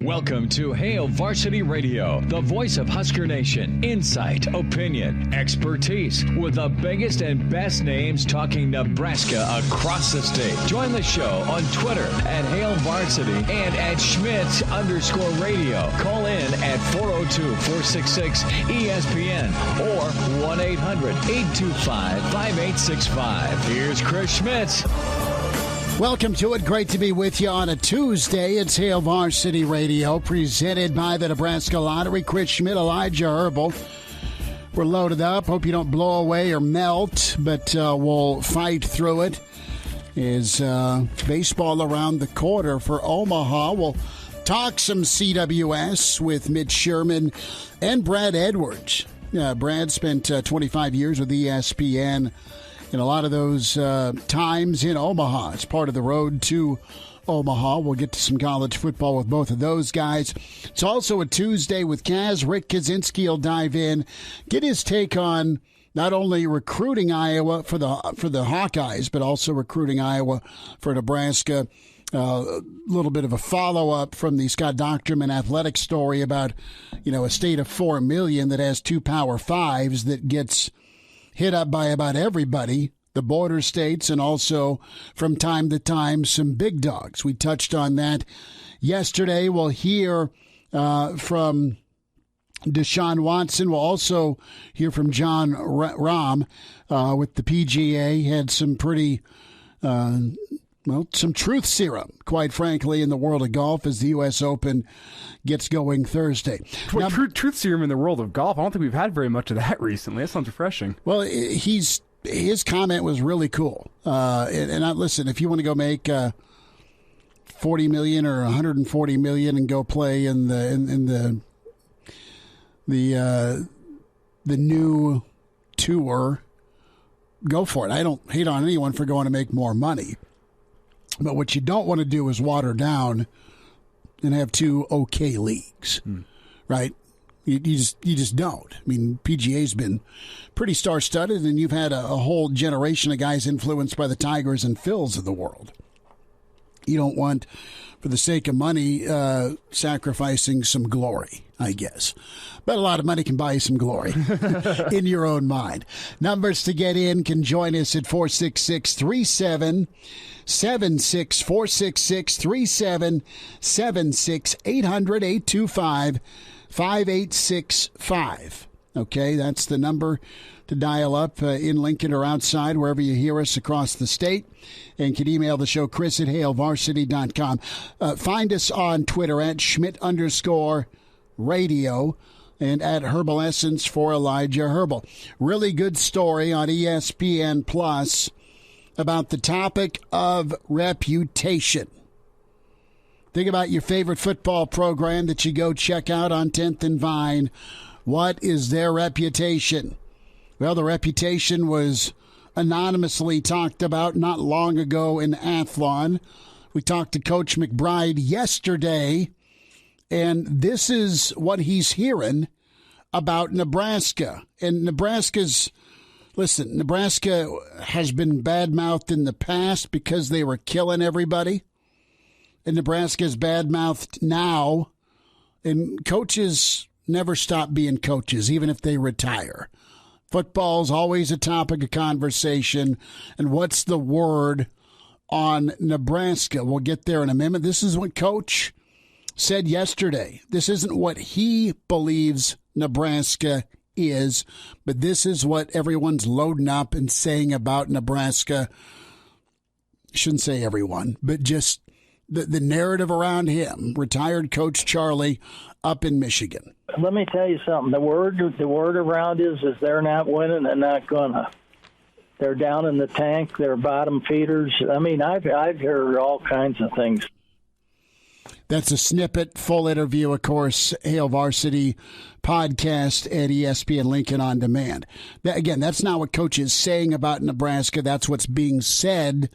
Welcome to Hail Varsity Radio, the voice of Husker Nation. Insight, opinion, expertise, with the biggest and best names talking Nebraska across the state. Join the show on Twitter at Hail Varsity and at Schmidt_radio. Call in at 402-466-ESPN or 1-800-825-5865. Here's Chris Schmidt. Welcome to it. Great to be with you on a Tuesday. It's Hail Varsity Radio, presented by the Nebraska Lottery. Chris Schmidt, Elijah Herbel. We're loaded up. Hope you don't blow away or melt, but we'll fight through it. Is baseball around the corner for Omaha. We'll talk some CWS with Mitch Sherman and Brad Edwards. Brad spent 25 years with ESPN. And a lot of those times in Omaha. It's part of the road to Omaha. We'll get to some college football with both of those guys. It's also a Tuesday with Kaz. Rick Kaczenski will dive in, get his take on not only recruiting Iowa for the Hawkeyes, but also recruiting Iowa for Nebraska. A little bit of a follow-up from the Scott Docterman athletic story about, a state of 4 million that has 2 Power 5s that gets hit up by about everybody, the border states, and also from time to time some big dogs. We touched on that yesterday. We'll hear from Deshaun Watson. We'll also hear from John Rahm with the PGA. He had some pretty, some truth serum, quite frankly, in the world of golf as the U.S. Open gets going Thursday. Now, truth serum in the world of golf, I don't think we've had very much of that recently. That sounds refreshing. Well, his comment was really cool. And listen, if you want to go make $40 million or $140 million and go play in the new tour, go for it. I don't hate on anyone for going to make more money. But what you don't want to do is water down and have 2 okay leagues, right? You just don't. I mean, PGA's been pretty star-studded, and you've had a whole generation of guys influenced by the Tigers and Phils of the world. You don't want, for the sake of money, sacrificing some glory, I guess. But a lot of money can buy you some glory in your own mind. Numbers to get in can join us at 466-3776, 466-3776, 800-825-5865. Okay, that's the number to dial up in Lincoln or outside, wherever you hear us across the state. And can email the show, Chris at HailVarsity.com. Find us on Twitter at Schmidt_radio and at Herbal Essence for Elijah Herbel. Really good story on ESPN Plus about the topic of reputation. Think about your favorite football program that you go check out on 10th and Vine. What is their reputation? Well, the reputation was anonymously talked about not long ago in Athlon. We talked to Coach McBride yesterday, and this is what he's hearing about Nebraska. And Nebraska has been bad-mouthed in the past because they were killing everybody. And Nebraska's bad-mouthed now. And coaches never stop being coaches, even if they retire. Football's always a topic of conversation. And what's the word on Nebraska? We'll get there in a minute. This is what Coach said yesterday. This isn't what he believes Nebraska is, but this is what everyone's loading up and saying about Nebraska. Shouldn't say everyone, but just the narrative around him. Retired Coach Charlie up in Michigan. Let me tell you something. The word around is they're not winning and not gonna. They're down in the tank. They're bottom feeders. I mean, I've heard all kinds of things. That's a snippet. Full interview, of course, Hail Varsity podcast at ESPN Lincoln On Demand. Again, that's not what Coach is saying about Nebraska. That's what's being said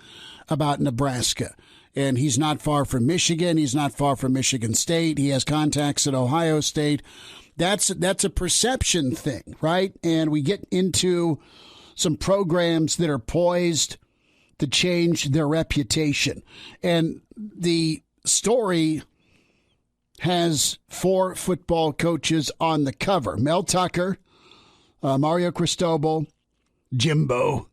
about Nebraska. And he's not far from Michigan. He's not far from Michigan State. He has contacts at Ohio State. That's a perception thing, right? And we get into some programs that are poised to change their reputation. And the story has 4 football coaches on the cover. Mel Tucker, Mario Cristobal, Jimbo.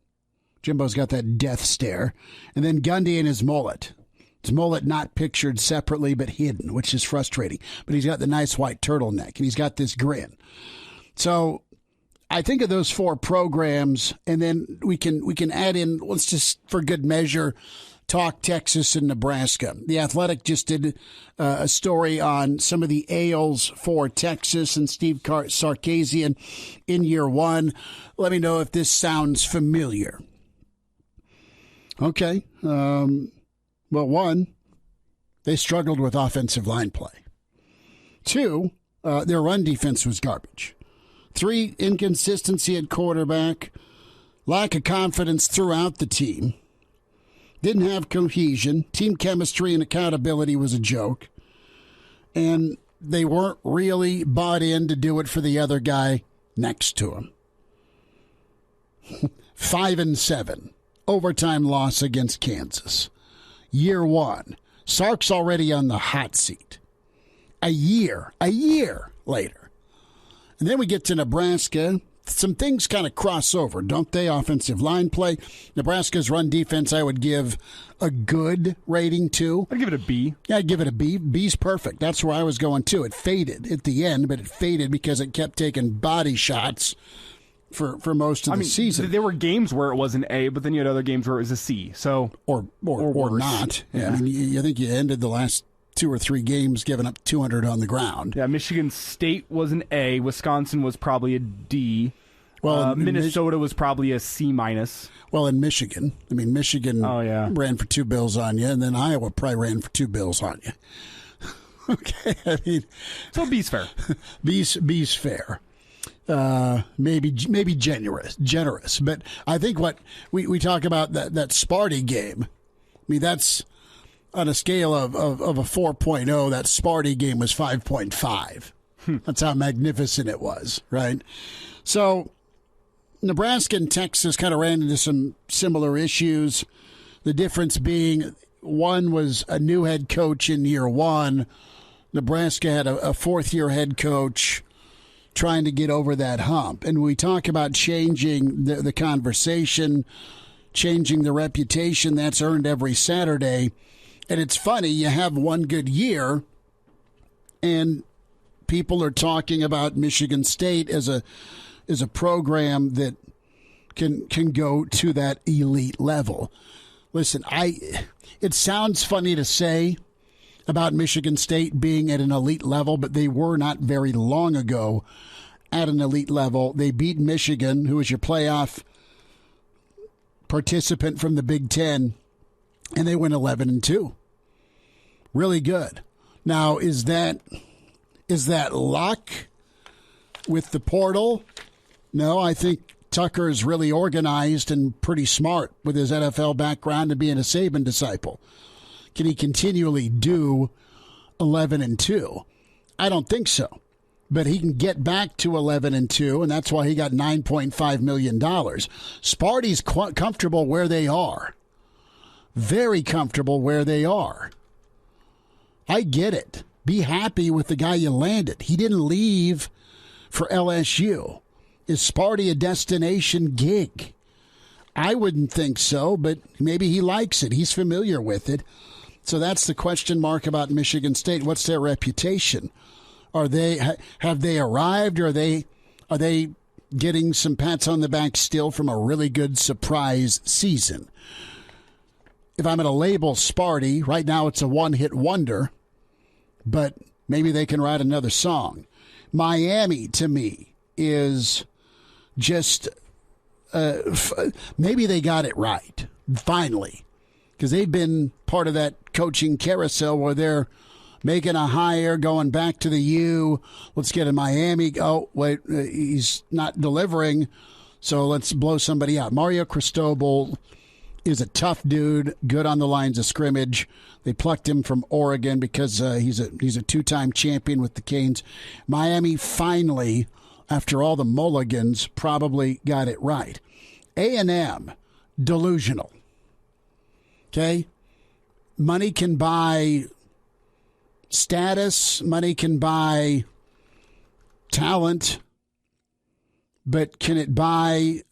Jimbo's got that death stare. And then Gundy and his mullet. His mullet not pictured separately but hidden, which is frustrating. But he's got the nice white turtleneck, and he's got this grin. So I think of those 4 programs, and then we can add in, let's just, for good measure, talk Texas and Nebraska. The Athletic just did a story on some of the ails for Texas and Steve Sarkisian in year 1. Let me know if this sounds familiar. Okay. Well, 1, they struggled with offensive line play. 2, their run defense was garbage. 3, inconsistency at quarterback, lack of confidence throughout the team. Didn't have cohesion. Team chemistry and accountability was a joke. And they weren't really bought in to do it for the other guy next to him. 5-7. Overtime loss against Kansas. Year 1. Sark's already on the hot seat. A year later. And then we get to Nebraska. Some things kind of cross over, don't they? Offensive line play. Nebraska's run defense, I would give a good rating to. I'd give it a B. Yeah, I'd give it a B. B's perfect. That's where I was going too. It faded at the end, but it faded because it kept taking body shots for most of the season. There were games where it was an A, but then you had other games where it was a C. So or not. Yeah. I mean, I think you ended the last 2 or 3 games giving up 200 on the ground. Yeah, Michigan State was an A. Wisconsin was probably a D. Well, Minnesota was probably a C-. Well, in Michigan. I mean, Michigan ran for 2 bills on you, and then Iowa probably ran for 2 bills on you. Okay, I mean. So B's fair. B's fair. Maybe generous. But I think what we talk about that Sparty game, I mean, that's on a scale of a 4.0, that Sparty game was 5.5. That's how magnificent it was, right? So Nebraska and Texas kind of ran into some similar issues. The difference being one was a new head coach in year 1. Nebraska had a 4th-year head coach trying to get over that hump. And we talk about changing the conversation, changing the reputation that's earned every Saturday. And it's funny, you have one good year, and people are talking about Michigan State as a program that can go to that elite level. Listen, it sounds funny to say about Michigan State being at an elite level, but they were not very long ago at an elite level. They beat Michigan, who was your playoff participant from the Big Ten, and they went 11-2. Really good. Now, is that luck with the portal? No, I think Tucker is really organized and pretty smart with his NFL background and being a Saban disciple. Can he continually do 11-2? I don't think so. But he can get back to 11-2, and that's why he got $9.5 million. Sparty's comfortable where they are. Very comfortable where they are. I get it. Be happy with the guy you landed. He didn't leave for LSU. Is Sparty a destination gig? I wouldn't think so, but maybe he likes it. He's familiar with it. So that's the question mark about Michigan State. What's their reputation? Have they arrived, or are they getting some pats on the back still from a really good surprise season? If I'm going to label Sparty, right now it's a one-hit wonder, but maybe they can write another song. Miami, to me, is just maybe they got it right, finally, because they've been part of that coaching carousel where they're making a hire, going back to the U. Let's get in Miami. Oh, wait, he's not delivering, so let's blow somebody out. Mario Cristobal is a tough dude, good on the lines of scrimmage. They plucked him from Oregon because he's a two-time champion with the Canes. Miami finally, after all the mulligans, probably got it right. A&M, delusional. Okay? Money can buy status, money can buy talent, but can it buy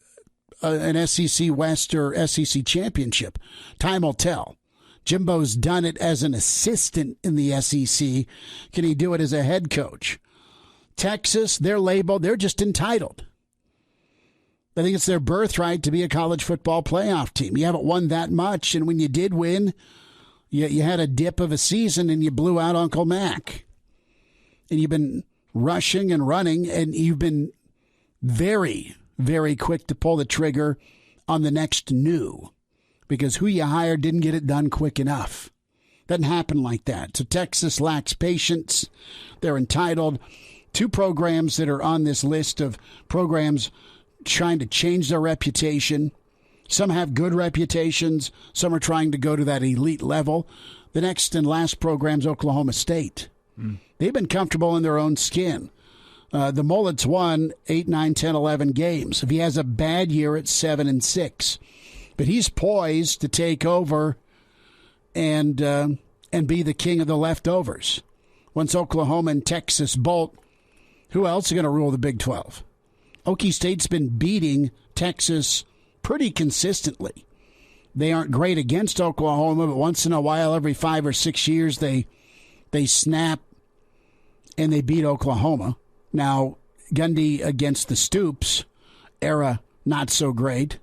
an SEC West or SEC championship? Time will tell. Jimbo's done it as an assistant in the SEC. Can he do it as a head coach? Texas, they're labeled, they're just entitled. I think it's their birthright to be a college football playoff team. You haven't won that much, and when you did win, you had a dip of a season and you blew out Uncle Mac. And you've been rushing and running, and you've been very, very quick to pull the trigger on the next new, because who you hired didn't get it done quick enough. Doesn't happen like that. So Texas lacks patience. They're entitled. Two programs that are on this list of programs trying to change their reputation. Some have good reputations. Some are trying to go to that elite level. The next and last program's Oklahoma State. They've been comfortable in their own skin. The Mullet's won 8, 9, 10, 11 games. If he has a bad year, it's 7-6. But he's poised to take over and be the king of the leftovers. Once Oklahoma and Texas bolt, who else is going to rule the Big 12? Okie State's been beating Texas pretty consistently. They aren't great against Oklahoma, but once in a while, every 5 or 6 years, they snap and they beat Oklahoma. Now, Gundy against the Stoops era, not so great.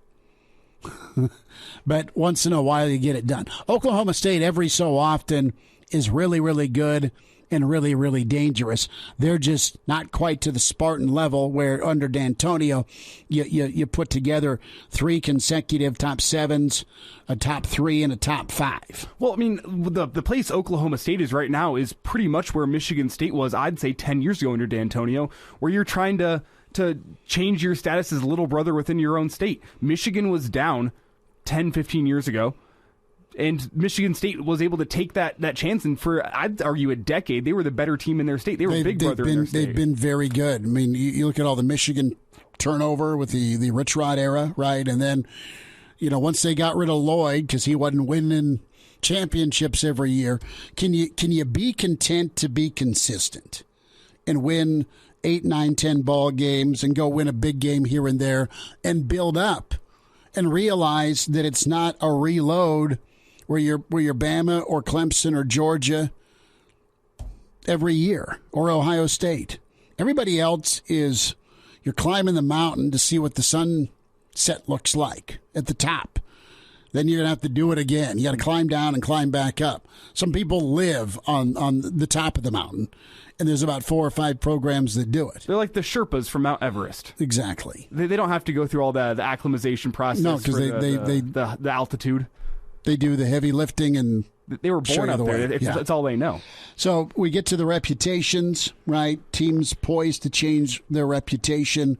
But once in a while, you get it done. Oklahoma State, every so often, is really, really good and really, really dangerous. They're just not quite to the Spartan level where under D'Antonio, you put together 3 consecutive top 7s, a top 3, and a top 5. Well, I mean, the place Oklahoma State is right now is pretty much where Michigan State was, I'd say, 10 years ago under D'Antonio, where you're trying to change your status as little brother within your own state. Michigan was down 10, 15 years ago. And Michigan State was able to take that chance, and for, I'd argue, a decade, they were the better team in their state. They were big brother in their state. They've been very good. I mean, you look at all the Michigan turnover with the Rich Rod era, right? And then, once they got rid of Lloyd because he wasn't winning championships every year, can you be content to be consistent and win 8, 9, 10 ball games and go win a big game here and there and build up and realize that it's not a reload where you're Bama or Clemson or Georgia every year, or Ohio State. Everybody else is, you're climbing the mountain to see what the sunset looks like at the top. Then you're going to have to do it again. You got to climb down and climb back up. Some people live on the top of the mountain, and there's about 4 or 5 programs that do it. They're like the Sherpas from Mount Everest. Exactly. They don't have to go through all the acclimatization process. No, because the altitude. They do the heavy lifting, and they were born up there. It's all they know. So we get to the reputations, right? Teams poised to change their reputation.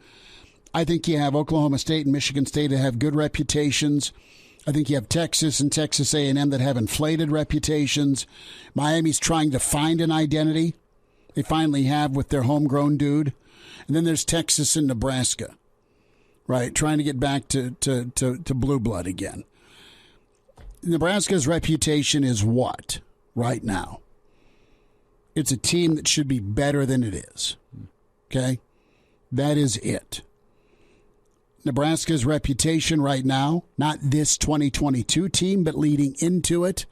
I think you have Oklahoma State and Michigan State that have good reputations. I think you have Texas and Texas A&M that have inflated reputations. Miami's trying to find an identity. They finally have with their homegrown dude. And then there's Texas and Nebraska, right? Trying to get back to blue blood again. Nebraska's reputation is what right now? It's a team that should be better than it is. Okay? That is it. Nebraska's reputation right now, not this 2022 team, but leading into it,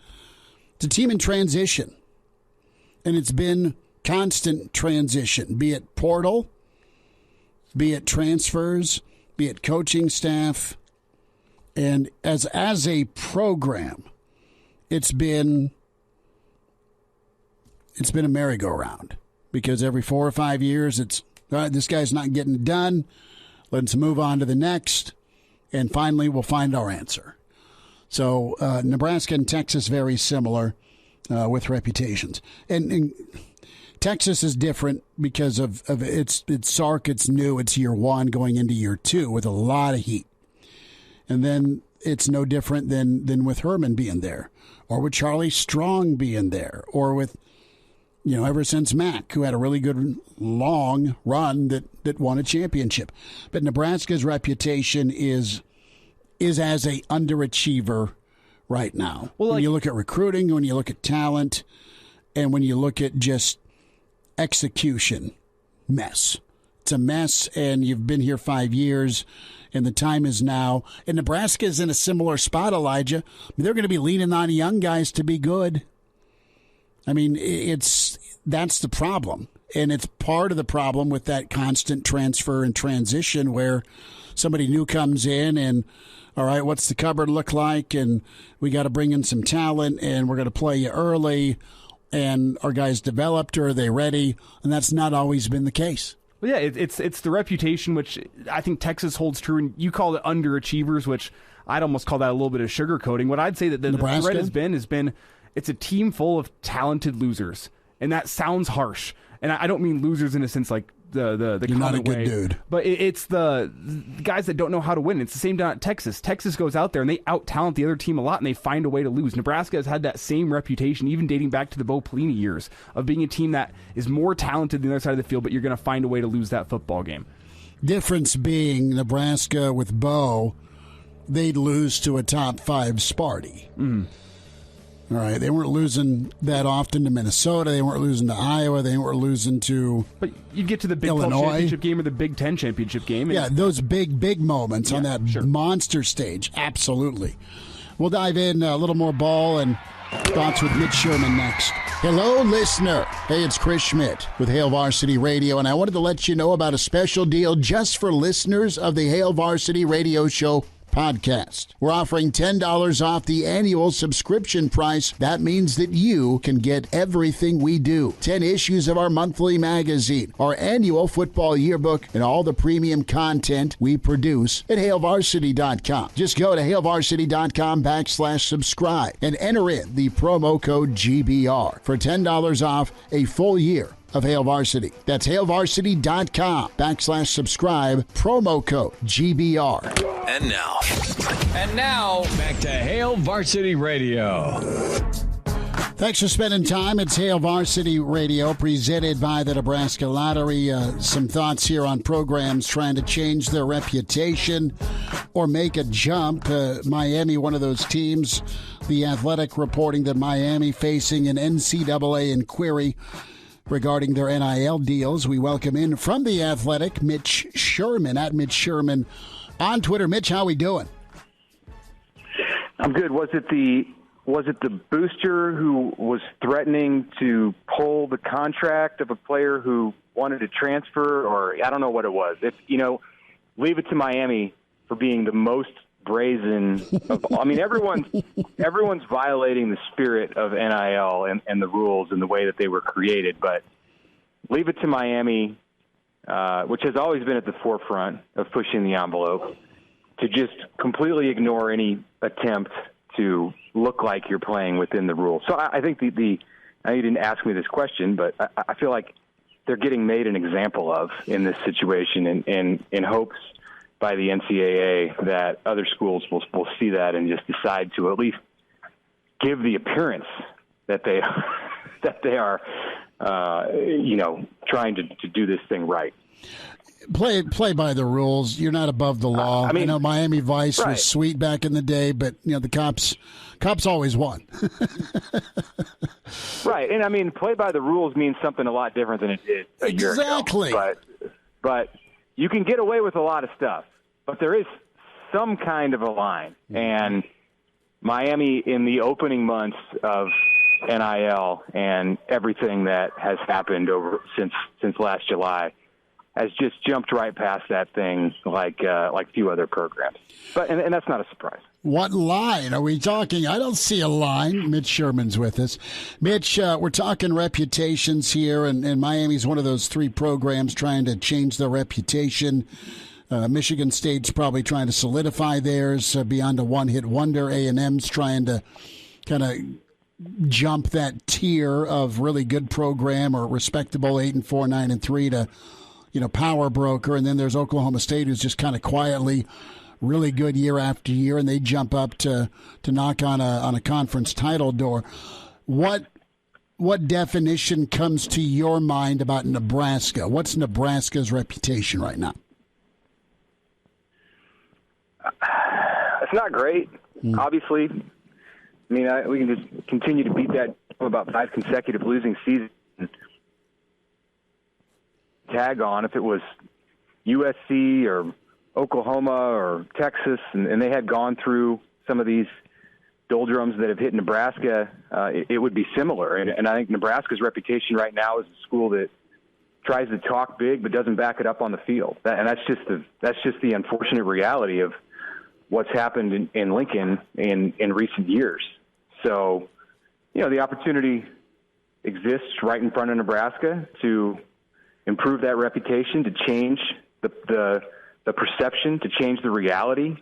it's a team in transition. And it's been constant transition, be it portal, be it transfers, be it coaching staff. And as a program, it's been a merry-go-round, because every 4 or 5 years it's, all right, this guy's not getting it done. Let's move on to the next, and finally we'll find our answer. So Nebraska and Texas very similar with reputations, and Texas is different because of it's Sark, it's new, it's year 1 going into year 2 with a lot of heat. And then it's no different than with Herman being there, or with Charlie Strong being there, or with, ever since Mac, who had a really good long run that won a championship. But Nebraska's reputation is as a underachiever right now. Well, when you look at recruiting, when you look at talent, And when you look at just execution, mess. It's a mess, and you've been here 5 years, and the time is now. And Nebraska is in a similar spot, Elijah. They're going to be leaning on young guys to be good. I mean, that's the problem. And it's part of the problem with that constant transfer and transition where somebody new comes in and, all right, what's the cupboard look like? And we got to bring in some talent, and we're going to play you early. And are guys developed, or are they ready? And that's not always been the case. Well, yeah, it's the reputation, which I think Texas holds true, and you call it underachievers, which I'd almost call that a little bit of sugarcoating. What I'd say that the threat has been it's a team full of talented losers, and that sounds harsh. And I don't mean losers in a sense like the You're not a common good way, dude. but it's the guys that don't know how to win. It's the same down at Texas. Texas goes out there and they out-talent the other team a lot, and they find a way to lose. Nebraska has had that same reputation, even dating back to the Bo Pelini years, of being a team that is more talented than the other side of the field, but you're going to find a way to lose that football game. Difference being Nebraska with Bo, they'd lose to a top 5 Sparty. All right, they weren't losing that often to Minnesota. They weren't losing to Iowa. They weren't losing to But you'd get to the Big 12 championship game or the Big 10 championship game. Yeah, those big moments on that monster stage. Absolutely. We'll dive in a little more ball and thoughts with Mitch Sherman next. Hello, listener. Hey, it's Chris Schmidt with Hail Varsity Radio, and I wanted to let you know about a special deal just for listeners of the Hail Varsity Radio Show podcast. We're offering $10 off the annual subscription price. That means that you can get everything we do. 10 issues of our monthly magazine, our annual football yearbook, and all the premium content we produce at HailVarsity.com. Just go to HailVarsity.com/subscribe and enter in the promo code GBR for $10 off a full year of Hail Varsity. That's HailVarsity.com/subscribe, promo code GBR. And now, back to Hail Varsity Radio. Thanks for spending time. It's Hail Varsity Radio, presented by the Nebraska Lottery. Some thoughts here on programs trying to change their reputation or make a jump. Miami, one of those teams. The Athletic reporting that Miami facing an NCAA inquiry regarding their NIL deals. We welcome in from the Athletic, Mitch Sherman, at Mitch Sherman on Twitter. Mitch, how we doing? I'm good. Was it the booster who was threatening to pull the contract of a player who wanted to transfer, or I don't know what it was. If leave it to Miami for being the most brazen of all. I mean, everyone's violating the spirit of NIL and the rules and the way that they were created, but leave it to Miami, which has always been at the forefront of pushing the envelope, to just completely ignore any attempt to look like you're playing within the rules. So I think I know you didn't ask me this question, but I feel like they're getting made an example of in this situation, in hopes by the NCAA that other schools will see that and just decide to at least give the appearance that they are trying to do this thing right. Play by the rules. You're not above the law. I know Miami Vice was sweet back in the day, but the cops always won. Right, and I mean, play by the rules means something a lot different than it did a year ago. But you can get away with a lot of stuff, but there is some kind of a line. And Miami, in the opening months of NIL and everything that has happened since last July, has just jumped right past that thing like few other programs. But and that's not a surprise. What line are we talking? I don't see a line. Mitch Sherman's with us. Mitch, we're talking reputations here, and Miami's one of those 3 programs trying to change their reputation. Michigan State's probably trying to solidify theirs beyond a one-hit wonder. A&M's trying to kind of jump that tier of really good program or respectable 8-4, 9-3 to power broker. And then there's Oklahoma State, who's just kind of quietly really good year after year, and they jump up to knock on a conference title door. What definition comes to your mind about Nebraska? What's Nebraska's reputation right now? It's not great, obviously. I mean, we can just continue to beat that about 5 consecutive losing seasons. Tag on if it was USC or Oklahoma or Texas, and they had gone through some of these doldrums that have hit Nebraska, it would be similar. And I think Nebraska's reputation right now is a school that tries to talk big but doesn't back it up on the field. And that's just the unfortunate reality of what's happened in Lincoln in recent years. So, the opportunity exists right in front of Nebraska to improve that reputation, to change the perception, to change the reality.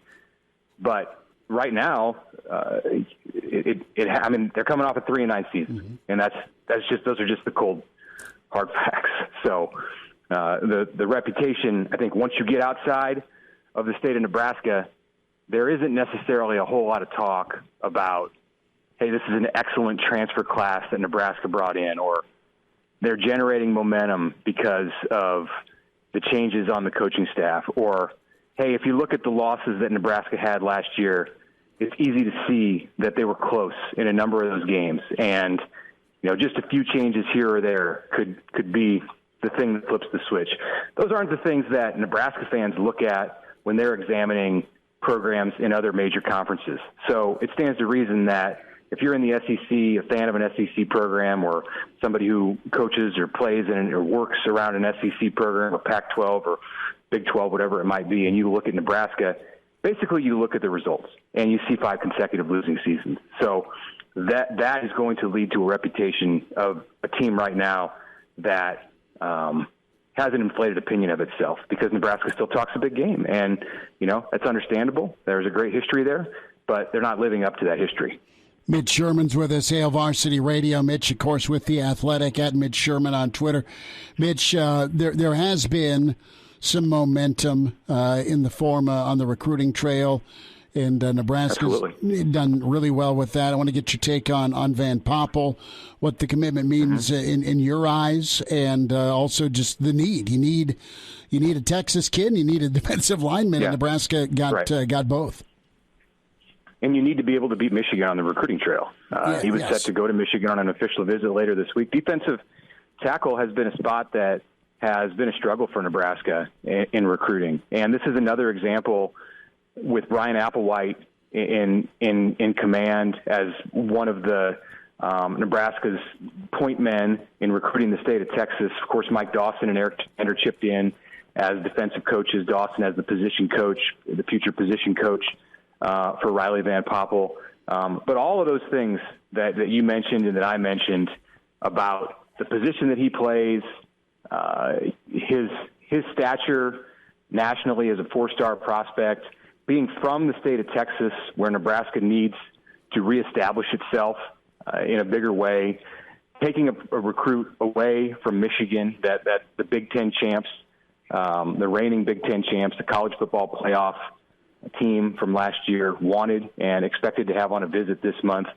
But right now, I mean, they're coming off a 3-9 season, and those are just the cold, hard facts. So the reputation, I think, once you get outside of the state of Nebraska, there isn't necessarily a whole lot of talk about, hey, this is an excellent transfer class that Nebraska brought in, or they're generating momentum because of the changes on the coaching staff, or, hey, if you look at the losses that Nebraska had last year, it's easy to see that they were close in a number of those games. And, just a few changes here or there could be the thing that flips the switch. Those aren't the things that Nebraska fans look at when they're examining programs in other major conferences. So it stands to reason that if you're in the SEC, a fan of an SEC program, or somebody who coaches or plays in or works around an SEC program or Pac-12 or Big 12, whatever it might be, and you look at Nebraska, basically you look at the results and you see 5 consecutive losing seasons. So that is going to lead to a reputation of a team right now that has an inflated opinion of itself, because Nebraska still talks a big game. And, that's understandable. There's a great history there, but they're not living up to that history. Mitch Sherman's with us, Hail Varsity Radio. Mitch, of course, with The Athletic, at Mitch Sherman on Twitter. Mitch, there has been some momentum in the form on the recruiting trail, and Nebraska's done really well with that. I want to get your take on Van Poppel, what the commitment means in your eyes, and also just the need. You need a Texas kid, and you need a defensive lineman, and Nebraska got both. And you need to be able to beat Michigan on the recruiting trail. He was set to go to Michigan on an official visit later this week. Defensive tackle has been a spot that has been a struggle for Nebraska in recruiting. And this is another example with Brian Applewhite in command as one of the Nebraska's point men in recruiting the state of Texas. Of course, Mike Dawson and Eric Tender chipped in as defensive coaches. Dawson as the position coach, the future position coach for Riley Van Poppel. But all of those things that you mentioned and that I mentioned about the position that he plays, his stature nationally as a 4-star prospect, being from the state of Texas where Nebraska needs to reestablish itself in a bigger way, taking a recruit away from Michigan, that the Big Ten champs, the reigning Big Ten champs, the college football playoff team from last year wanted and expected to have on a visit this month.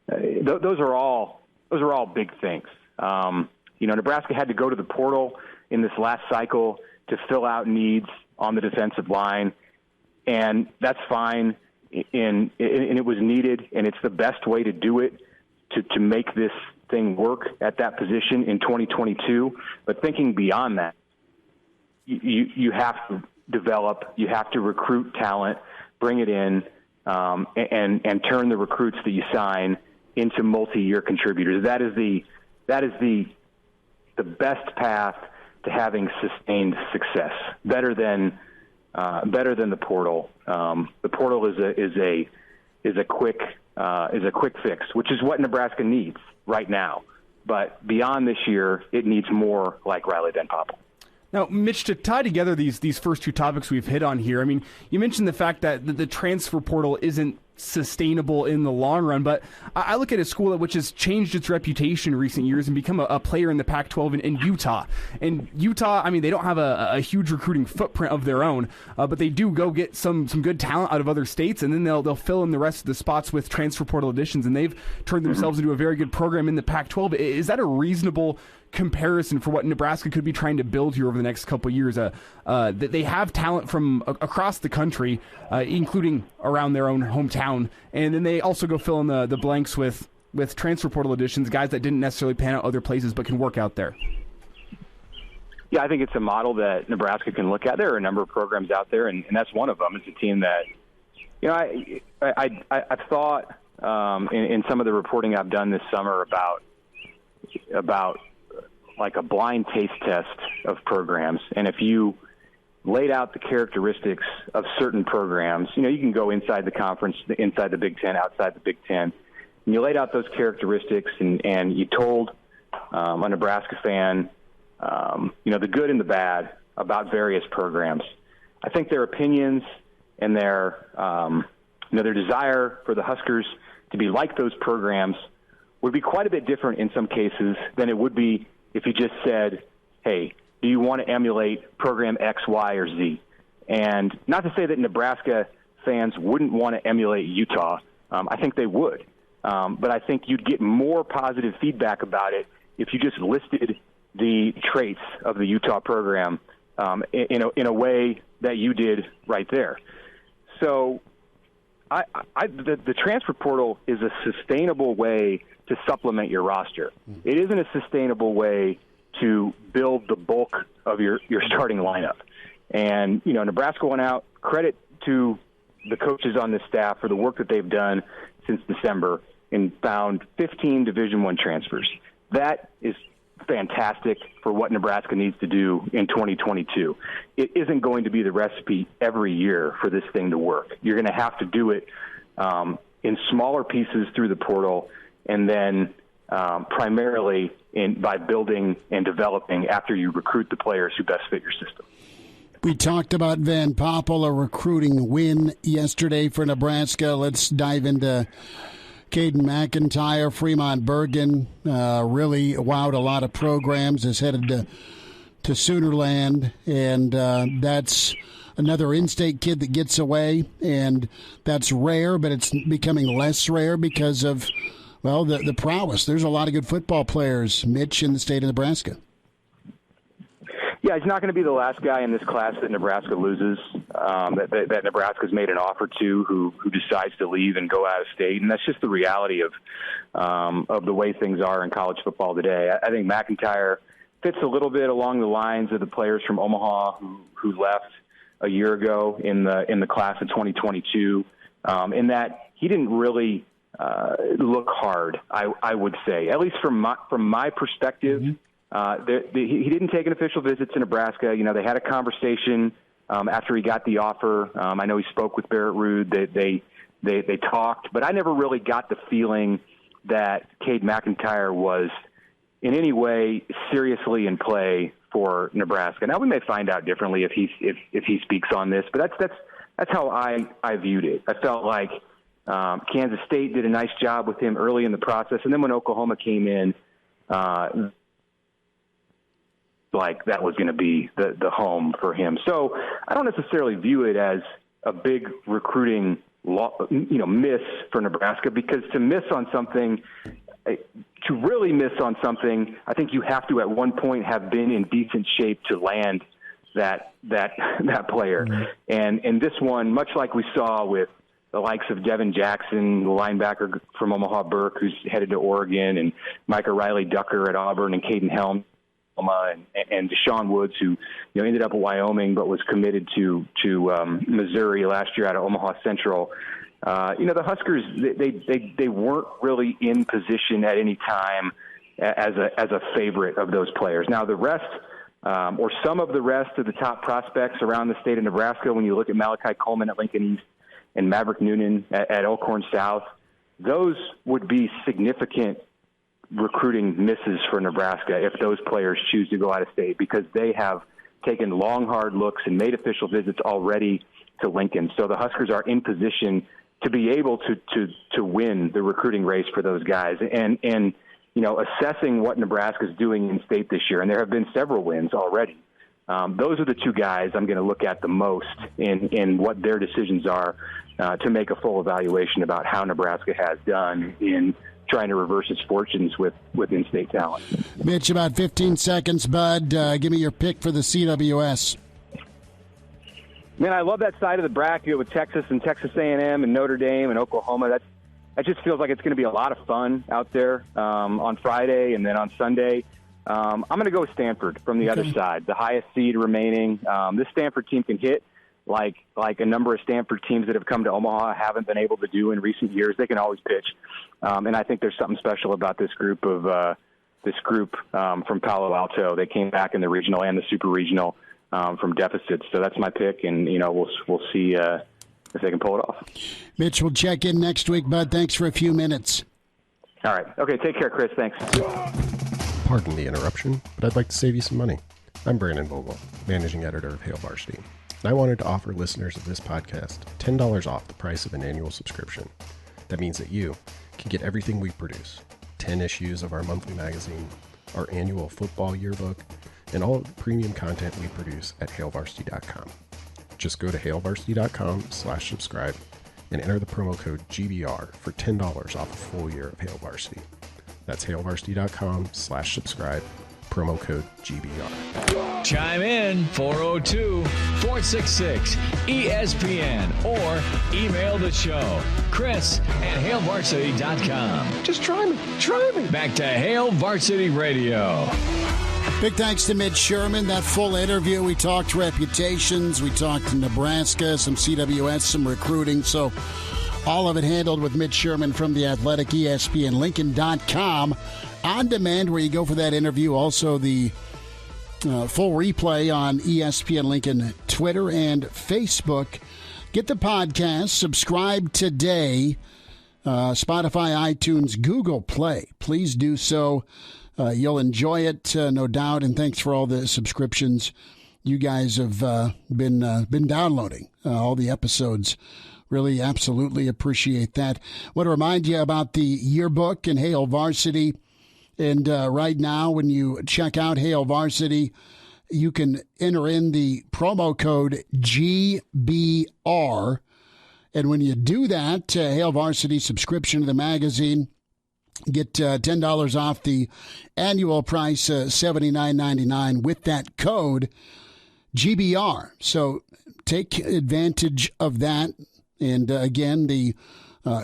Those are all big things. Nebraska had to go to the portal in this last cycle to fill out needs on the defensive line, and that's fine. And it was needed, and it's the best way to do it to make this thing work at that position in 2022. But thinking beyond that, you have to develop, you have to recruit talent, bring it in, and turn the recruits that you sign into multi-year contributors. That is the best path to having sustained success. Better than the portal. The portal is a quick fix, which is what Nebraska needs right now. But beyond this year, it needs more like Riley Van Poppel. Now, Mitch, to tie together these first two topics we've hit on here, I mean, you mentioned the fact that the transfer portal isn't sustainable in the long run, but I look at a school which has changed its reputation in recent years and become a player in the Pac-12 in Utah. And Utah, I mean, they don't have a huge recruiting footprint of their own, but they do go get some good talent out of other states, and then they'll fill in the rest of the spots with transfer portal additions, and they've turned themselves into a very good program in the Pac-12. Is that a reasonable comparison for what Nebraska could be trying to build here over the next couple of years. That they have talent from across the country, including around their own hometown, and then they also go fill in the blanks with transfer portal additions, guys that didn't necessarily pan out other places but can work out there. Yeah, I think it's a model that Nebraska can look at. There are a number of programs out there, and that's one of them. It's a team that, I've thought in some of the reporting I've done this summer about like a blind taste test of programs. And if you laid out the characteristics of certain programs, you can go inside the conference, inside the Big Ten, outside the Big Ten, and you laid out those characteristics and you told a Nebraska fan, the good and the bad about various programs. I think their opinions and their desire for the Huskers to be like those programs would be quite a bit different in some cases than it would be if you just said, hey, do you want to emulate program X, Y, or Z? And not to say that Nebraska fans wouldn't want to emulate Utah. I think they would. But I think you'd get more positive feedback about it if you just listed the traits of the Utah program in a way that you did right there. So the transfer portal is a sustainable way to supplement your roster. It isn't a sustainable way to build the bulk of your starting lineup. And, Nebraska went out, credit to the coaches on this staff for the work that they've done since December, and found 15 Division I transfers. That is fantastic for what Nebraska needs to do in 2022. It isn't going to be the recipe every year for this thing to work. You're going to have to do it in smaller pieces through the portal, and then primarily by building and developing after you recruit the players who best fit your system. We talked about Van Poppel, a recruiting win yesterday for Nebraska. Let's dive into Caden McIntyre. Fremont Bergen really wowed a lot of programs, is headed to Soonerland, and that's another in-state kid that gets away, and that's rare, but it's becoming less rare because of, the prowess. There's a lot of good football players, Mitch, in the state of Nebraska. Yeah, he's not going to be the last guy in this class that Nebraska loses, that Nebraska's made an offer to, who decides to leave and go out of state, and that's just the reality of the way things are in college football today. I think McIntyre fits a little bit along the lines of the players from Omaha who left a year ago in the class of 2022, in that he didn't really look hard, I would say, at least from my perspective. Mm-hmm. He didn't take an official visit to Nebraska. They had a conversation after he got the offer. I know he spoke with Barrett Ruud. They talked, but I never really got the feeling that Cade McIntyre was in any way seriously in play for Nebraska. Now we may find out differently if he speaks on this, but that's how I viewed it. I felt like Kansas State did a nice job with him early in the process, and then when Oklahoma came in, like that was going to be the home for him. So I don't necessarily view it as a big recruiting miss for Nebraska, because to really miss on something, I think you have to at one point have been in decent shape to land that player. Mm-hmm. And in this one, much like we saw with the likes of Devin Jackson, the linebacker from Omaha Burke, who's headed to Oregon, and Micah Riley Ducker at Auburn, and Caden Helm and Deshaun Woods, who ended up at Wyoming but was committed to Missouri last year out of Omaha Central. The Huskers, they weren't really in position at any time as a favorite of those players. Now the rest, or some of the rest of the top prospects around the state of Nebraska, when you look at Malachi Coleman at Lincoln East and Maverick Noonan at Elkhorn South, those would be significant recruiting misses for Nebraska if those players choose to go out of state, because they have taken long, hard looks and made official visits already to Lincoln. So the Huskers are in position to be able to win the recruiting race for those guys. And assessing what Nebraska's doing in state this year, and there have been several wins already, those are the two guys I'm going to look at the most in what their decisions are to make a full evaluation about how Nebraska has done in trying to reverse its fortunes with in-state talent. Mitch, about 15 seconds, bud. Give me your pick for the CWS. Man, I love that side of the bracket with Texas and Texas A&M and Notre Dame and Oklahoma. That just feels like it's going to be a lot of fun out there on Friday and then on Sunday. I'm going to go with Stanford from the other side, the highest seed remaining. This Stanford team can hit like a number of Stanford teams that have come to Omaha haven't been able to do in recent years. They can always pitch, and I think there's something special about this group from Palo Alto. They came back in the regional and the super regional from deficits, so that's my pick, and we'll see if they can pull it off. Mitch, we'll check in next week, bud. Thanks for a few minutes. All right. Okay, take care, Chris. Thanks. Pardon the interruption, but I'd like to save you some money. I'm Brandon Vogel, managing editor of Hail Varsity, and I wanted to offer listeners of this podcast $10 off the price of an annual subscription. That means that you can get everything we produce, 10 issues of our monthly magazine, our annual football yearbook, and all of the premium content we produce at hailvarsity.com. Just go to hailvarsity.com/subscribe and enter the promo code GBR for $10 off a full year of Hail Varsity. That's hailvarsity.com/subscribe, promo code GBR. Chime in 402-466-ESPN or email the show, Chris at hailvarsity.com. Just try me. Back to Hail Varsity Radio. Big thanks to Mitch Sherman. That full interview, we talked reputations, we talked to Nebraska, some CWS, some recruiting. So all of it handled with Mitch Sherman from The Athletic, ESPN, Lincoln.com. On demand, where you go for that interview. Also the full replay on ESPN Lincoln Twitter and Facebook. Get the podcast. Subscribe today. Spotify, iTunes, Google Play. Please do so. You'll enjoy it, no doubt. And thanks for all the subscriptions you guys have been downloading. All the episodes. Really, absolutely appreciate that. I want to remind you about the yearbook and Hail Varsity. And right now, when you check out Hail Varsity, you can enter in the promo code GBR. And when you do that, Hail Varsity subscription to the magazine, get $10 off the annual price, $79.99 with that code GBR. So take advantage of that. And again, the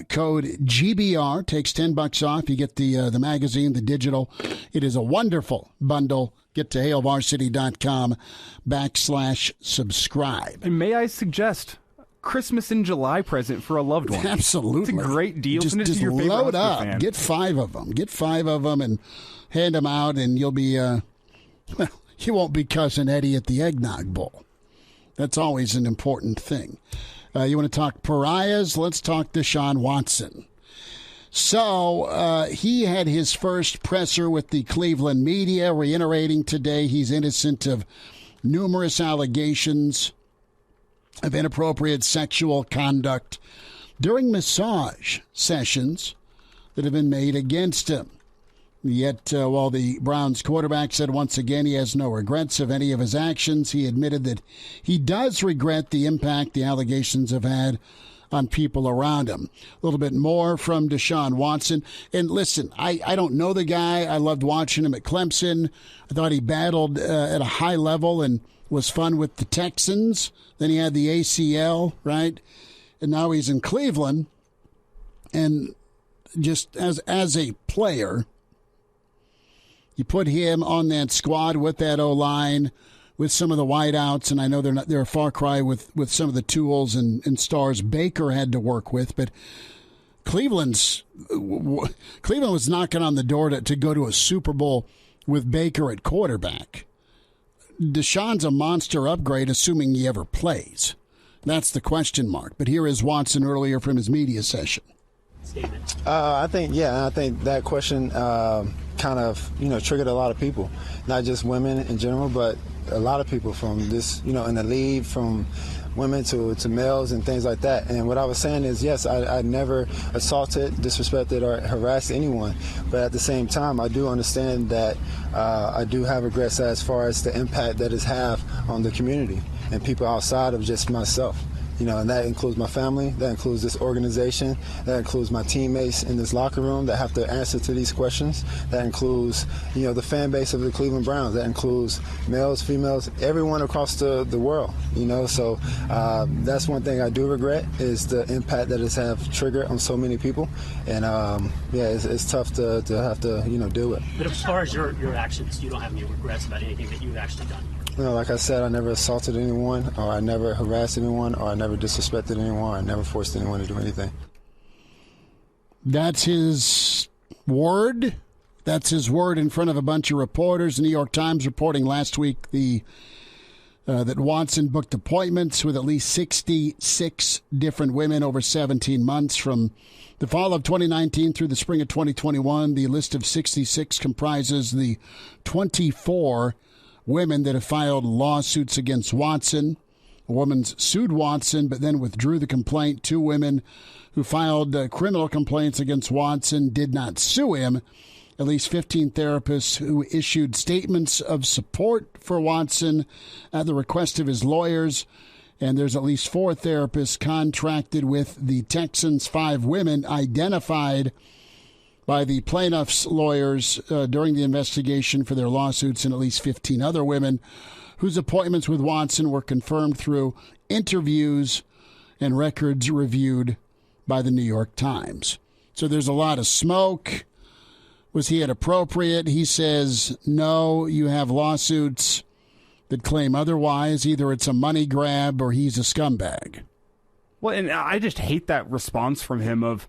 code GBR takes $10 off. You get the magazine, the digital. It is a wonderful bundle. Get to hailvarsity.com/subscribe. And may I suggest Christmas in July present for a loved one? Absolutely. It's a great deal. Just your load up. Fan. Get 5 of them. Get 5 of them and hand them out, and you'll be, you won't be Cousin Eddie at the Eggnog Bowl. That's always an important thing. You want to talk pariahs? Let's talk Deshaun Watson. So he had his first presser with the Cleveland media, reiterating today he's innocent of numerous allegations of inappropriate sexual conduct during massage sessions that have been made against him. Yet, while the Browns quarterback said once again he has no regrets of any of his actions, he admitted that he does regret the impact the allegations have had on people around him. A little bit more from Deshaun Watson. And listen, I don't know the guy. I loved watching him at Clemson. I thought he battled at a high level and was fun with the Texans. Then he had the ACL, right? And now he's in Cleveland. And just as a player, you put him on that squad with that O-line, with some of the wideouts, and I know they're a far cry with some of the tools and stars Baker had to work with, but Cleveland was knocking on the door to go to a Super Bowl with Baker at quarterback. Deshaun's a monster upgrade, assuming he ever plays. That's the question mark. But here is Watson earlier from his media session. I think that question kind of, triggered a lot of people, not just women in general, but a lot of people from this, in the league, from women to males and things like that. And what I was saying is, yes, I never assaulted, disrespected, or harassed anyone. But at the same time, I do understand that I do have regrets as far as the impact that it's have on the community and people outside of just myself. and that includes my family, that includes this organization, that includes my teammates in this locker room that have to answer to these questions, that includes, the fan base of the Cleveland Browns, that includes males, females, everyone across the world, so that's one thing I do regret is the impact that it's have triggered on so many people, and it's tough to have to, deal with. But as far as your actions, you don't have any regrets about anything that you've actually done? Like I said, I never assaulted anyone, or I never harassed anyone, or I never disrespected anyone, or I never forced anyone to do anything. That's his word. That's his word in front of a bunch of reporters. The New York Times reporting last week that Watson booked appointments with at least 66 different women over 17 months from the fall of 2019 through the spring of 2021. The list of 66 comprises the 24 women that have filed lawsuits against Watson. A woman sued Watson but then withdrew the complaint. 2 women who filed criminal complaints against Watson did not sue him. At least 15 therapists who issued statements of support for Watson at the request of his lawyers. And there's at least 4 therapists contracted with the Texans. 5 women identified by the plaintiff's lawyers during the investigation for their lawsuits, and at least 15 other women whose appointments with Watson were confirmed through interviews and records reviewed by the New York Times. So there's a lot of smoke. Was he inappropriate? He says, no, you have lawsuits that claim otherwise. Either it's a money grab or he's a scumbag. Well, and I just hate that response from him of,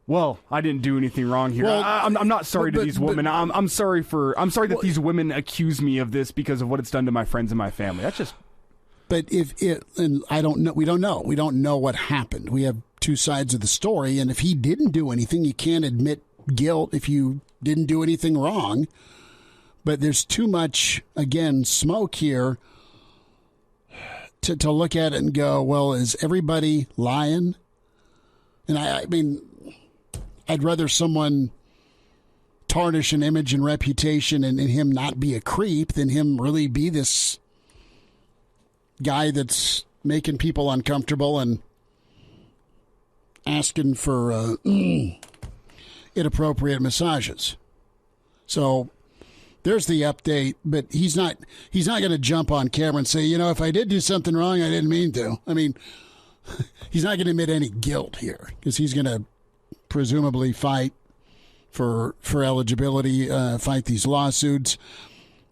well, I didn't do anything wrong here. Well, I'm not sorry to these women. I'm sorry that these women accuse me of this because of what it's done to my friends and my family. That's just. But and I don't know. We don't know what happened. We have 2 sides of the story, and if he didn't do anything, you can't admit guilt if you didn't do anything wrong. But there's too much, again, smoke here to look at it and go, well, is everybody lying? And I mean, I'd rather someone tarnish an image and reputation and him not be a creep than him really be this guy that's making people uncomfortable and asking for inappropriate massages. So there's the update, but he's not going to jump on camera and say, if I did do something wrong, I didn't mean to. I mean, he's not going to admit any guilt here because he's going to presumably fight for eligibility, fight these lawsuits.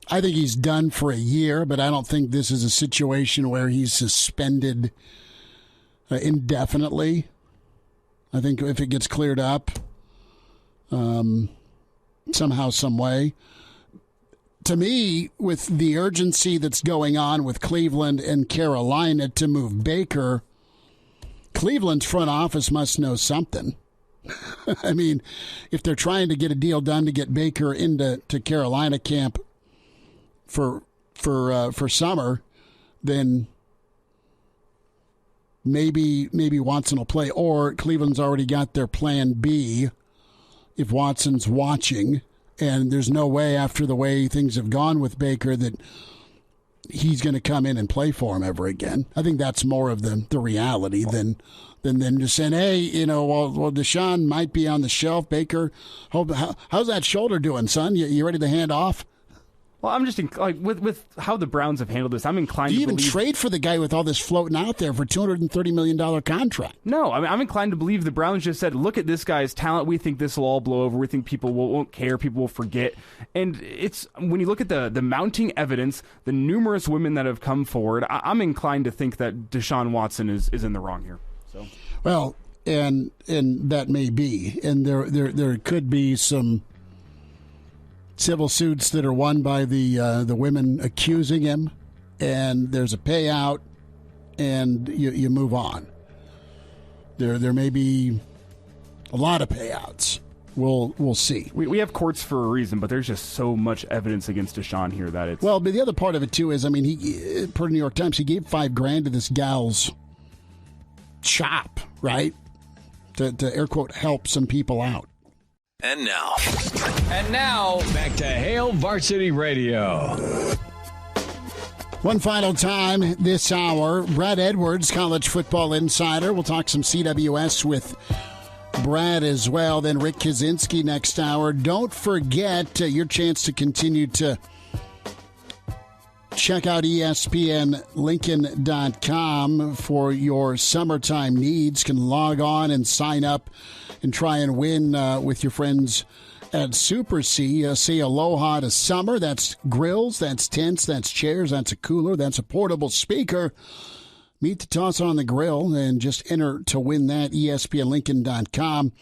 I think he's done for a year, but I don't think this is a situation where he's suspended indefinitely. I think if it gets cleared up somehow, some way. To me, with the urgency that's going on with Cleveland and Carolina to move Baker, Cleveland's front office must know something. I mean, if they're trying to get a deal done to get Baker into Carolina camp for summer, then maybe Watson will play, or Cleveland's already got their plan B if Watson's watching, and there's no way after the way things have gone with Baker that he's going to come in and play for him ever again. I think that's more of the reality than just saying, hey, well, Deshaun might be on the shelf. Baker, how's that shoulder doing, son? You ready to hand off? Well, I'm just with how the Browns have handled this, I'm inclined to believe. Do you even trade for the guy with all this floating out there for $230 million contract? No, I mean, I'm inclined to believe the Browns just said, look at this guy's talent. We think this will all blow over. We think people won't care. People will forget. And it's when you look at the mounting evidence, the numerous women that have come forward, I'm inclined to think that Deshaun Watson is in the wrong here. So, well, and that may be, and there could be some civil suits that are won by the women accusing him, and there's a payout, and you move on. There may be a lot of payouts. We'll see. We have courts for a reason, but there's just so much evidence against Deshaun here that it's... Well, but the other part of it, too, is, I mean, he, per New York Times, he gave $5,000 to this gal's shop, right? To air quote, help some people out. And now, back to Hail Varsity Radio. One final time this hour, Brad Edwards, college football insider. We'll talk some CWS with Brad as well. Then Rick Kaczenski next hour. Don't forget your chance to continue to check out ESPNLincoln.com for your summertime needs. Can log on and sign up and try and win with your friends at Super C. Say aloha to summer. That's grills, that's tents, that's chairs, that's a cooler, that's a portable speaker. Meet the toss on the grill and just enter to win that. ESPNLincoln.com.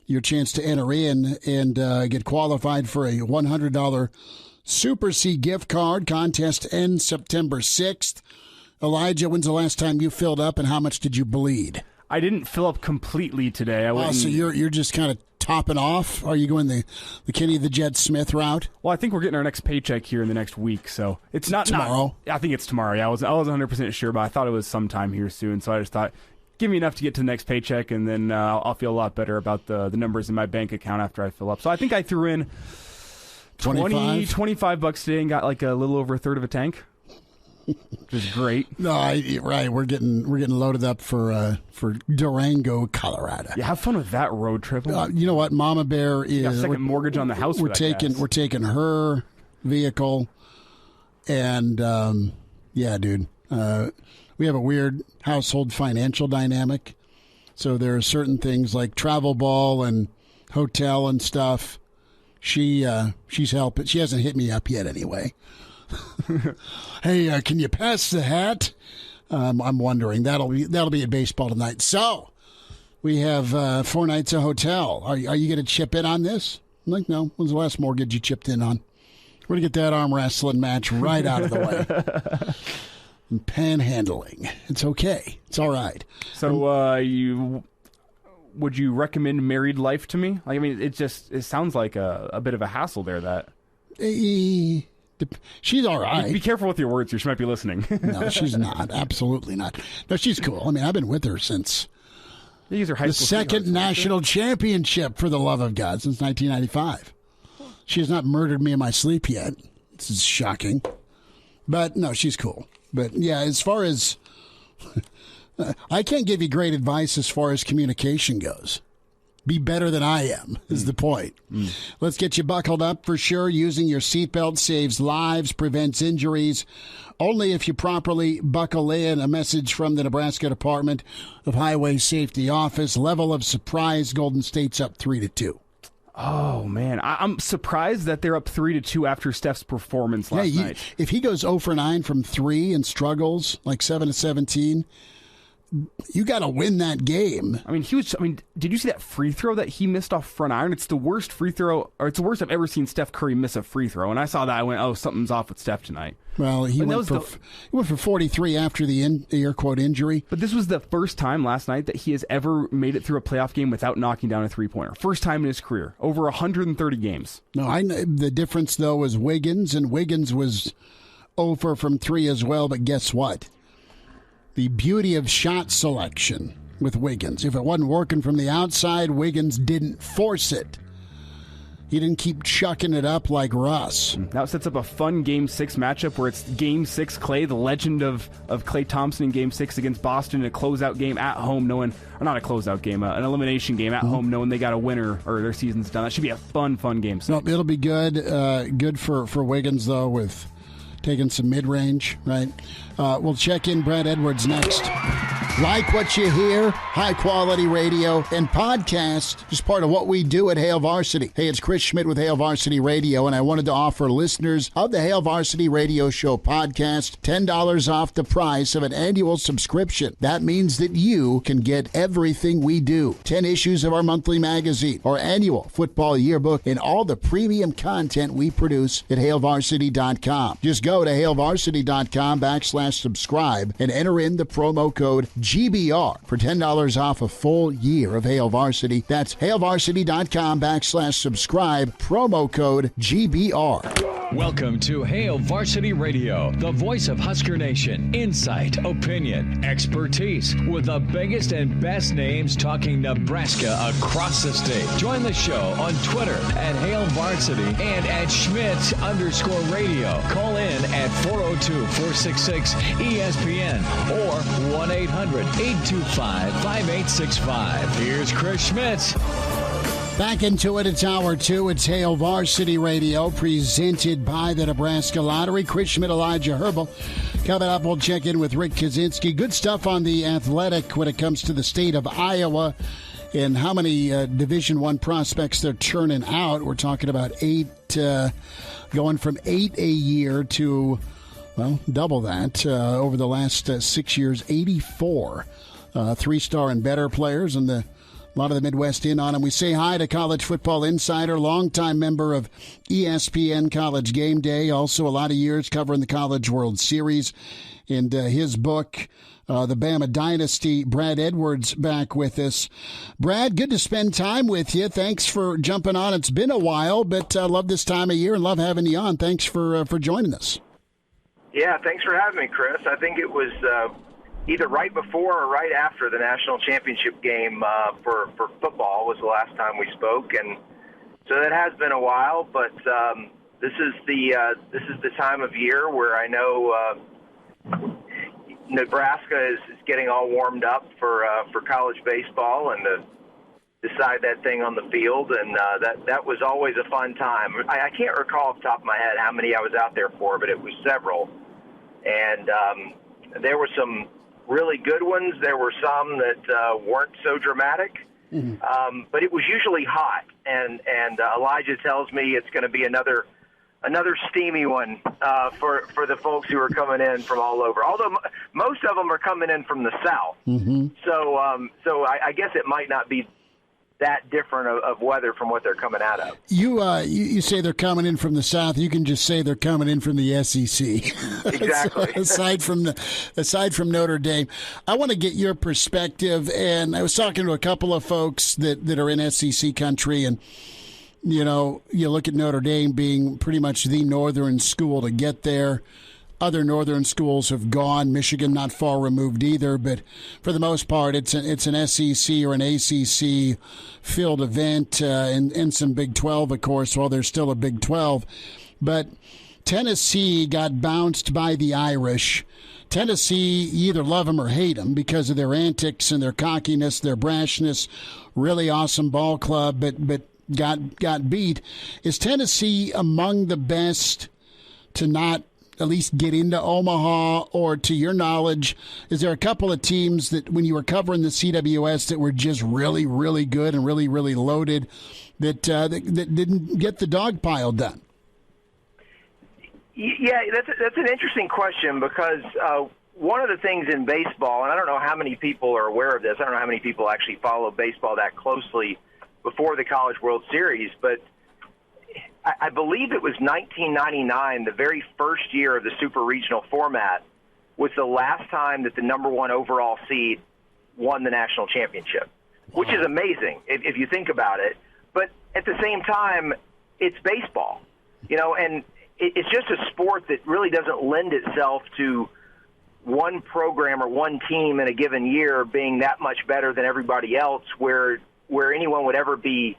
Your chance to enter in and get qualified for a $100 Super C gift card. Contest ends September 6th. Elijah, when's the last time you filled up and how much did you bleed? I didn't fill up completely today. So you're just kind of topping off? Are you going the Kenny the Jet Smith route? Well, I think we're getting our next paycheck here in the next week, so it's not tomorrow. I think it's tomorrow. Yeah, I was 100% sure, but I thought it was sometime here soon. So I just thought, give me enough to get to the next paycheck, and then I'll feel a lot better about the numbers in my bank account after I fill up. So I think I threw in $25 today and got like a little over a third of a tank. Which is great. No, right. We're getting loaded up for Durango, Colorado. Yeah, have fun with that road trip. You know what? Mama Bear is got a second mortgage on the house. We're taking her vehicle, and yeah, dude. We have a weird household financial dynamic. So there are certain things like travel ball and hotel and stuff. She's helping. She hasn't hit me up yet, anyway. Hey, can you pass the hat? I'm wondering. That'll be at baseball tonight. So we have 4 nights of hotel. Are you going to chip in on this? I'm like, no. When's the last mortgage you chipped in on? We're going to get that arm wrestling match right out of the way. And panhandling. It's okay. It's all right. So would you recommend married life to me? Like, I mean, it sounds like a bit of a hassle there. That. She's all right. Be careful with your words here. She might be listening. No, she's not. Absolutely not. No, she's cool. I mean, I've been with her since the second national championship, for the love of God, since 1995. She has not murdered me in my sleep yet. This is shocking. But, no, she's cool. But, yeah, as far as... I can't give you great advice as far as communication goes. Be better than I am is the point. Let's get you buckled up for sure. Using your seatbelt saves lives, prevents injuries. Only if you properly buckle in. A message from the Nebraska Department of Highway Safety Office. Level of surprise, Golden State's up 3-2. Oh, man. I'm surprised that they're up 3-2 after Steph's performance last night. If he goes 0 for 9 from 3 and struggles like 7-17... you got to win that game. I mean, did you see that free throw that he missed off front iron? It's the worst free throw, or it's the worst I've ever seen Steph Curry miss a free throw. And I saw that, I went, oh, something's off with Steph tonight. Well, he went for 43 after the air quote injury. But this was the first time last night that he has ever made it through a playoff game without knocking down a three-pointer. First time in his career. Over 130 games. No, the difference, though, was Wiggins, and Wiggins was 0 from 3 as well. But guess what? The beauty of shot selection with Wiggins. If it wasn't working from the outside, Wiggins didn't force it. He didn't keep chucking it up like Russ. Now it sets up a fun Game 6 matchup where it's Game 6 Klay, the legend of Klay Thompson in Game 6 against Boston, a closeout game at home, knowing, or not a closeout game, an elimination game at home, knowing they got a winner or their season's done. That should be a fun Game 6. No, it'll be good. Good for Wiggins, though, with taking some mid-range, right? We'll check in Brad Edwards next. Like what you hear, high-quality radio and podcast is part of what we do at Hail Varsity. Hey, it's Chris Schmidt with Hail Varsity Radio, and I wanted to offer listeners of the Hail Varsity Radio Show podcast $10 off the price of an annual subscription. That means that you can get everything we do. 10 issues of our monthly magazine, our annual football yearbook, and all the premium content we produce at HailVarsity.com. Just go to HailVarsity.com/subscribe and enter in the promo code GBR for $10 off a full year of Hail Varsity. That's HailVarsity.com/subscribe, promo code GBR. Welcome to Hail Varsity Radio, the voice of Husker Nation. Insight, opinion, expertise, with the biggest and best names talking Nebraska across the state. Join the show on Twitter at Hail Varsity and at Schmidt_radio. Call in at 402-466-ESPN or 1-800-825-5865. Here's Chris Schmidt. Back into it. It's Hour 2. It's Hail Varsity Radio, presented by the Nebraska Lottery. Chris Schmidt, Elijah Herbel. Coming up, we'll check in with Rick Kaczenski. Good stuff on the Athletic when it comes to the state of Iowa and how many Division I prospects they're churning out. We're talking about 8, going from 8 a year to, well, double that over the last 6 years, 84 three-star and better players, and a lot of the Midwest in on him. We say hi to College Football Insider, longtime member of ESPN College Game Day, also a lot of years covering the College World Series. And his book, The Bama Dynasty, Brad Edwards, back with us. Brad, good to spend time with you. Thanks for jumping on. It's been a while, but I love this time of year and love having you on. Thanks for joining us. Yeah, thanks for having me, Chris. I think it was either right before or right after the national championship game for football was the last time we spoke, and so that has been a while. But this is the time of year where I know Nebraska is getting all warmed up for college baseball and to decide that thing on the field, and that was always a fun time. I can't recall off the top of my head how many I was out there for, but it was several, and there were some really good ones. There were some that weren't so dramatic, but it was usually hot. And Elijah tells me it's going to be another steamy one for the folks who are coming in from all over. Although most of them are coming in from the south, so I guess it might not be that different of weather from what they're coming out of. You say they're coming in from the south. You can just say they're coming in from the SEC. Exactly. aside from Notre Dame, I want to get your perspective. And I was talking to a couple of folks that are in SEC country, and you know, you look at Notre Dame being pretty much the northern school to get there. Other northern schools have gone. Michigan not far removed either, but for the most part, it's an SEC or an ACC filled event, and some Big 12, of course. Well, there's still a Big 12, but Tennessee got bounced by the Irish. Tennessee, you either love them or hate them because of their antics and their cockiness, their brashness. Really awesome ball club, but got beat. Is Tennessee among the best to not at least get into Omaha, or to your knowledge, is there a couple of teams that when you were covering the CWS that were just really, really good and really, really loaded that didn't get the dog pile done? Yeah, that's an interesting question because one of the things in baseball, and I don't know how many people are aware of this, I don't know how many people actually follow baseball that closely before the College World Series, but I believe it was 1999, the very first year of the super regional format, was the last time that the number one overall seed won the national championship, which is amazing if you think about it. But at the same time, it's baseball, you know, and it's just a sport that really doesn't lend itself to one program or one team in a given year being that much better than everybody else where anyone would ever be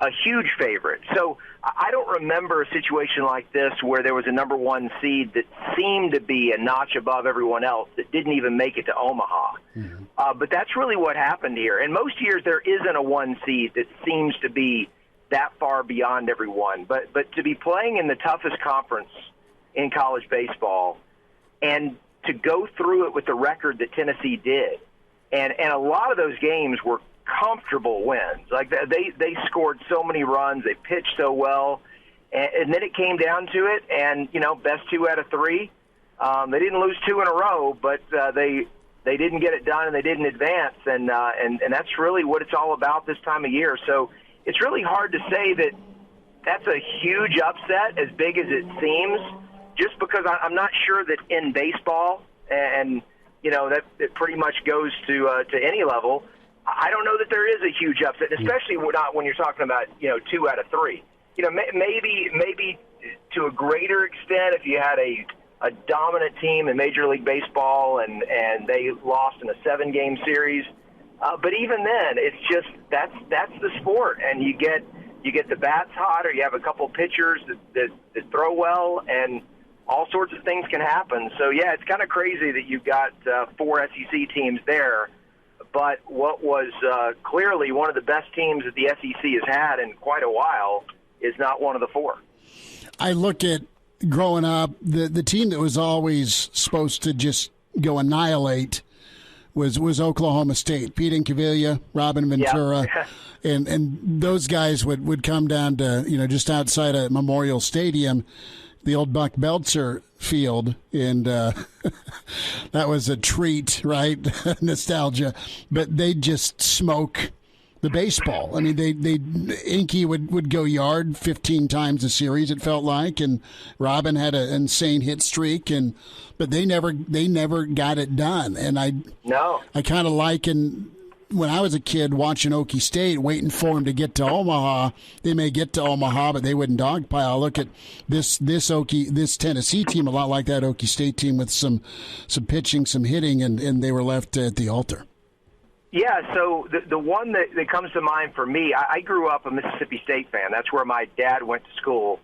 a huge favorite. So I don't remember a situation like this where there was a number one seed that seemed to be a notch above everyone else that didn't even make it to Omaha. But that's really what happened here. And most years there isn't a one seed that seems to be that far beyond everyone. But to be playing in the toughest conference in college baseball and to go through it with the record that Tennessee did, and a lot of those games were comfortable wins. Like they scored so many runs, they pitched so well, and then it came down to it. And you know, best 2 out of 3. They didn't lose 2 in a row, but they didn't get it done and they didn't advance. And that's really what it's all about this time of year. So it's really hard to say that that's a huge upset, as big as it seems, just because I'm not sure that in baseball, and you know that it pretty much goes to any level. I don't know that there is a huge upset, especially not when you're talking about, you know, 2 out of 3. You know, maybe to a greater extent if you had a dominant team in Major League Baseball and they lost in a 7-game series. But even then, it's just that's the sport, and you get the bats hot, or you have a couple pitchers that throw well, and all sorts of things can happen. So yeah, it's kind of crazy that you've got 4 SEC teams there. But what was clearly one of the best teams that the SEC has had in quite a while is not one of the 4. I look at growing up, the team that was always supposed to just go annihilate was Oklahoma State. Pete Incaviglia, Robin Ventura, yeah. and those guys would come down to, just outside of Memorial Stadium, the old Buck Belzer field, and that was a treat, right? Nostalgia. But they'd just smoke the baseball. I mean, Inky would go yard 15 times a series, it felt like, and Robin had an insane hit streak, but they never got it done. And I kind of liken when I was a kid watching Okie State, waiting for them to get to Omaha. They may get to Omaha, but they wouldn't dogpile. Look at this Tennessee team, a lot like that Okie State team, with some pitching, some hitting, and they were left at the altar. Yeah, so the one that comes to mind for me, I grew up a Mississippi State fan. That's where my dad went to school.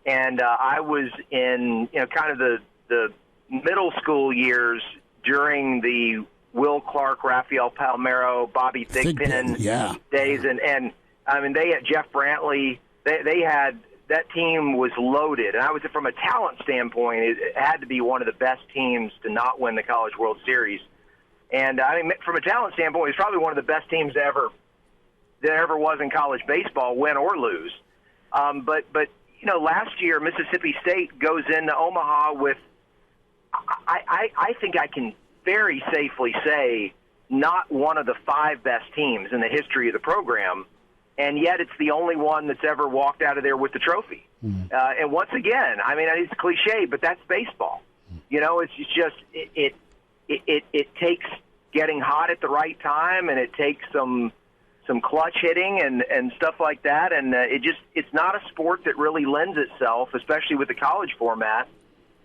And I was in kind of the middle school years during the Will Clark, Rafael Palmeiro, Bobby Thigpen days. And I mean, they had Jeff Brantley. They had – that team was loaded. And I would say from a talent standpoint, it had to be one of the best teams to not win the College World Series. And I mean, from a talent standpoint, it's probably one of the best teams that ever was in college baseball, win or lose. But last year Mississippi State goes into Omaha with, I think I can very safely say, not one of the 5 best teams in the history of the program, and yet it's the only one that's ever walked out of there with the trophy. And once again, I mean, it's cliche, but that's baseball. It's just it takes getting hot at the right time, and it takes some clutch hitting and stuff like that. And it's not a sport that really lends itself, especially with the college format,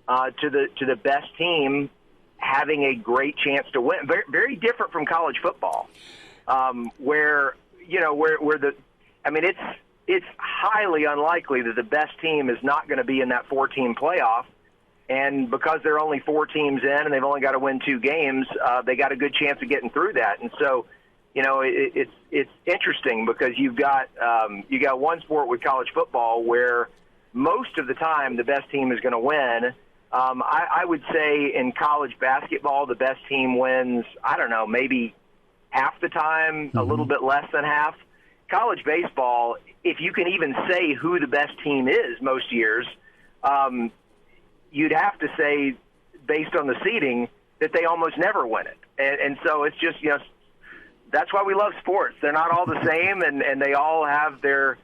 to the best team having a great chance to win. Very, very different from college football, where it's highly unlikely that the best team is not going to be in that 4-team playoff. And because there are only 4 teams in and they've only got to win 2 games, they got a good chance of getting through that. And so, it's interesting because you got one sport with college football where most of the time the best team is going to win. I would say in college basketball, the best team wins, I don't know, maybe half the time, a little bit less than half. College baseball, if you can even say who the best team is most years, you'd have to say, based on the seeding, that they almost never win it. And so it's just, that's why we love sports. They're not all the same, and they all have their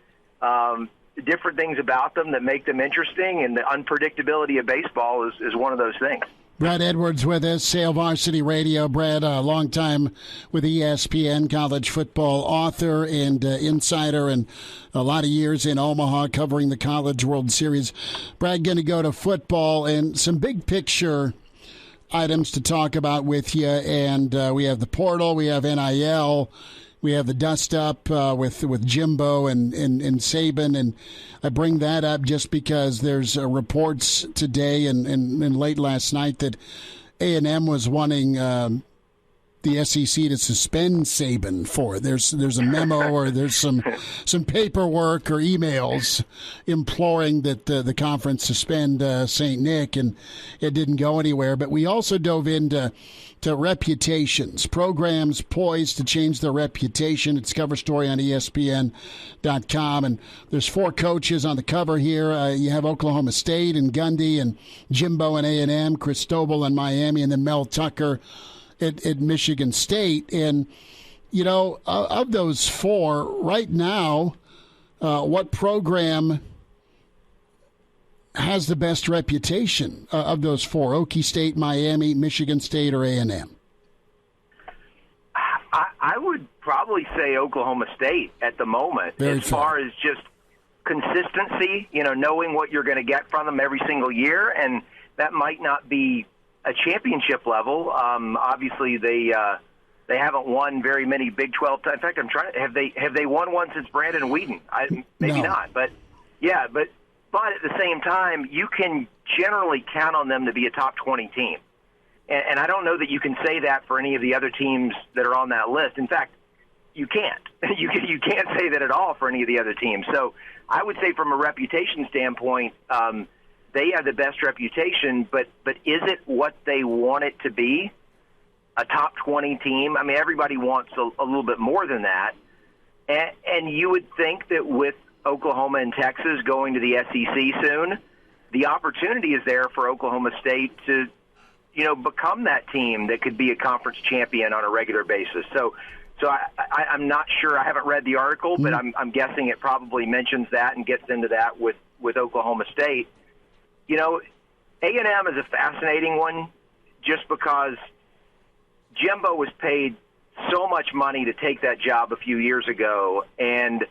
different things about them that make them interesting, and the unpredictability of baseball is one of those things. Brad Edwards with us, Hail Varsity Radio. Brad, a long time with ESPN, college football author and insider, and a lot of years in Omaha covering the College World Series. Brad, going to go to football and some big picture items to talk about with you. And we have the portal, we have NIL, we have the dust up with Jimbo and Saban, and I bring that up just because there's reports today and late last night that A&M was wanting the SEC to suspend Saban for it. There's a memo or there's some paperwork or emails imploring that the conference suspend St. Nick, and it didn't go anywhere. But we also dove into reputations, programs poised to change their reputation. It's a cover story on ESPN.com, and there's 4 coaches on the cover here. You have Oklahoma State and Gundy and Jimbo and A&M, Cristobal and Miami, and then Mel Tucker at Michigan State. And, of those 4, right now, what program has the best reputation of those 4? Okie State, Miami, Michigan State, or A&M? I would probably say Oklahoma State at the moment, far as just consistency, knowing what you're going to get from them every single year, and that might not be a championship level. Obviously, they haven't won very many Big 12. In fact, have they won one since Brandon Whedon? Maybe not, but yeah, but at the same time, you can generally count on them to be a top 20 team, and I don't know that you can say that for any of the other teams that are on that list. In fact, you can't. You can't say that at all for any of the other teams. So I would say from a reputation standpoint, they have the best reputation, but is it what they want it to be? A top 20 team? I mean, everybody wants a little bit more than that. And you would think that with Oklahoma and Texas going to the SEC soon, the opportunity is there for Oklahoma State to, become that team that could be a conference champion on a regular basis. So I'm not sure. I haven't read the article, but I'm guessing it probably mentions that and gets into that with Oklahoma State. A&M is a fascinating one just because Jimbo was paid so much money to take that job a few years ago, and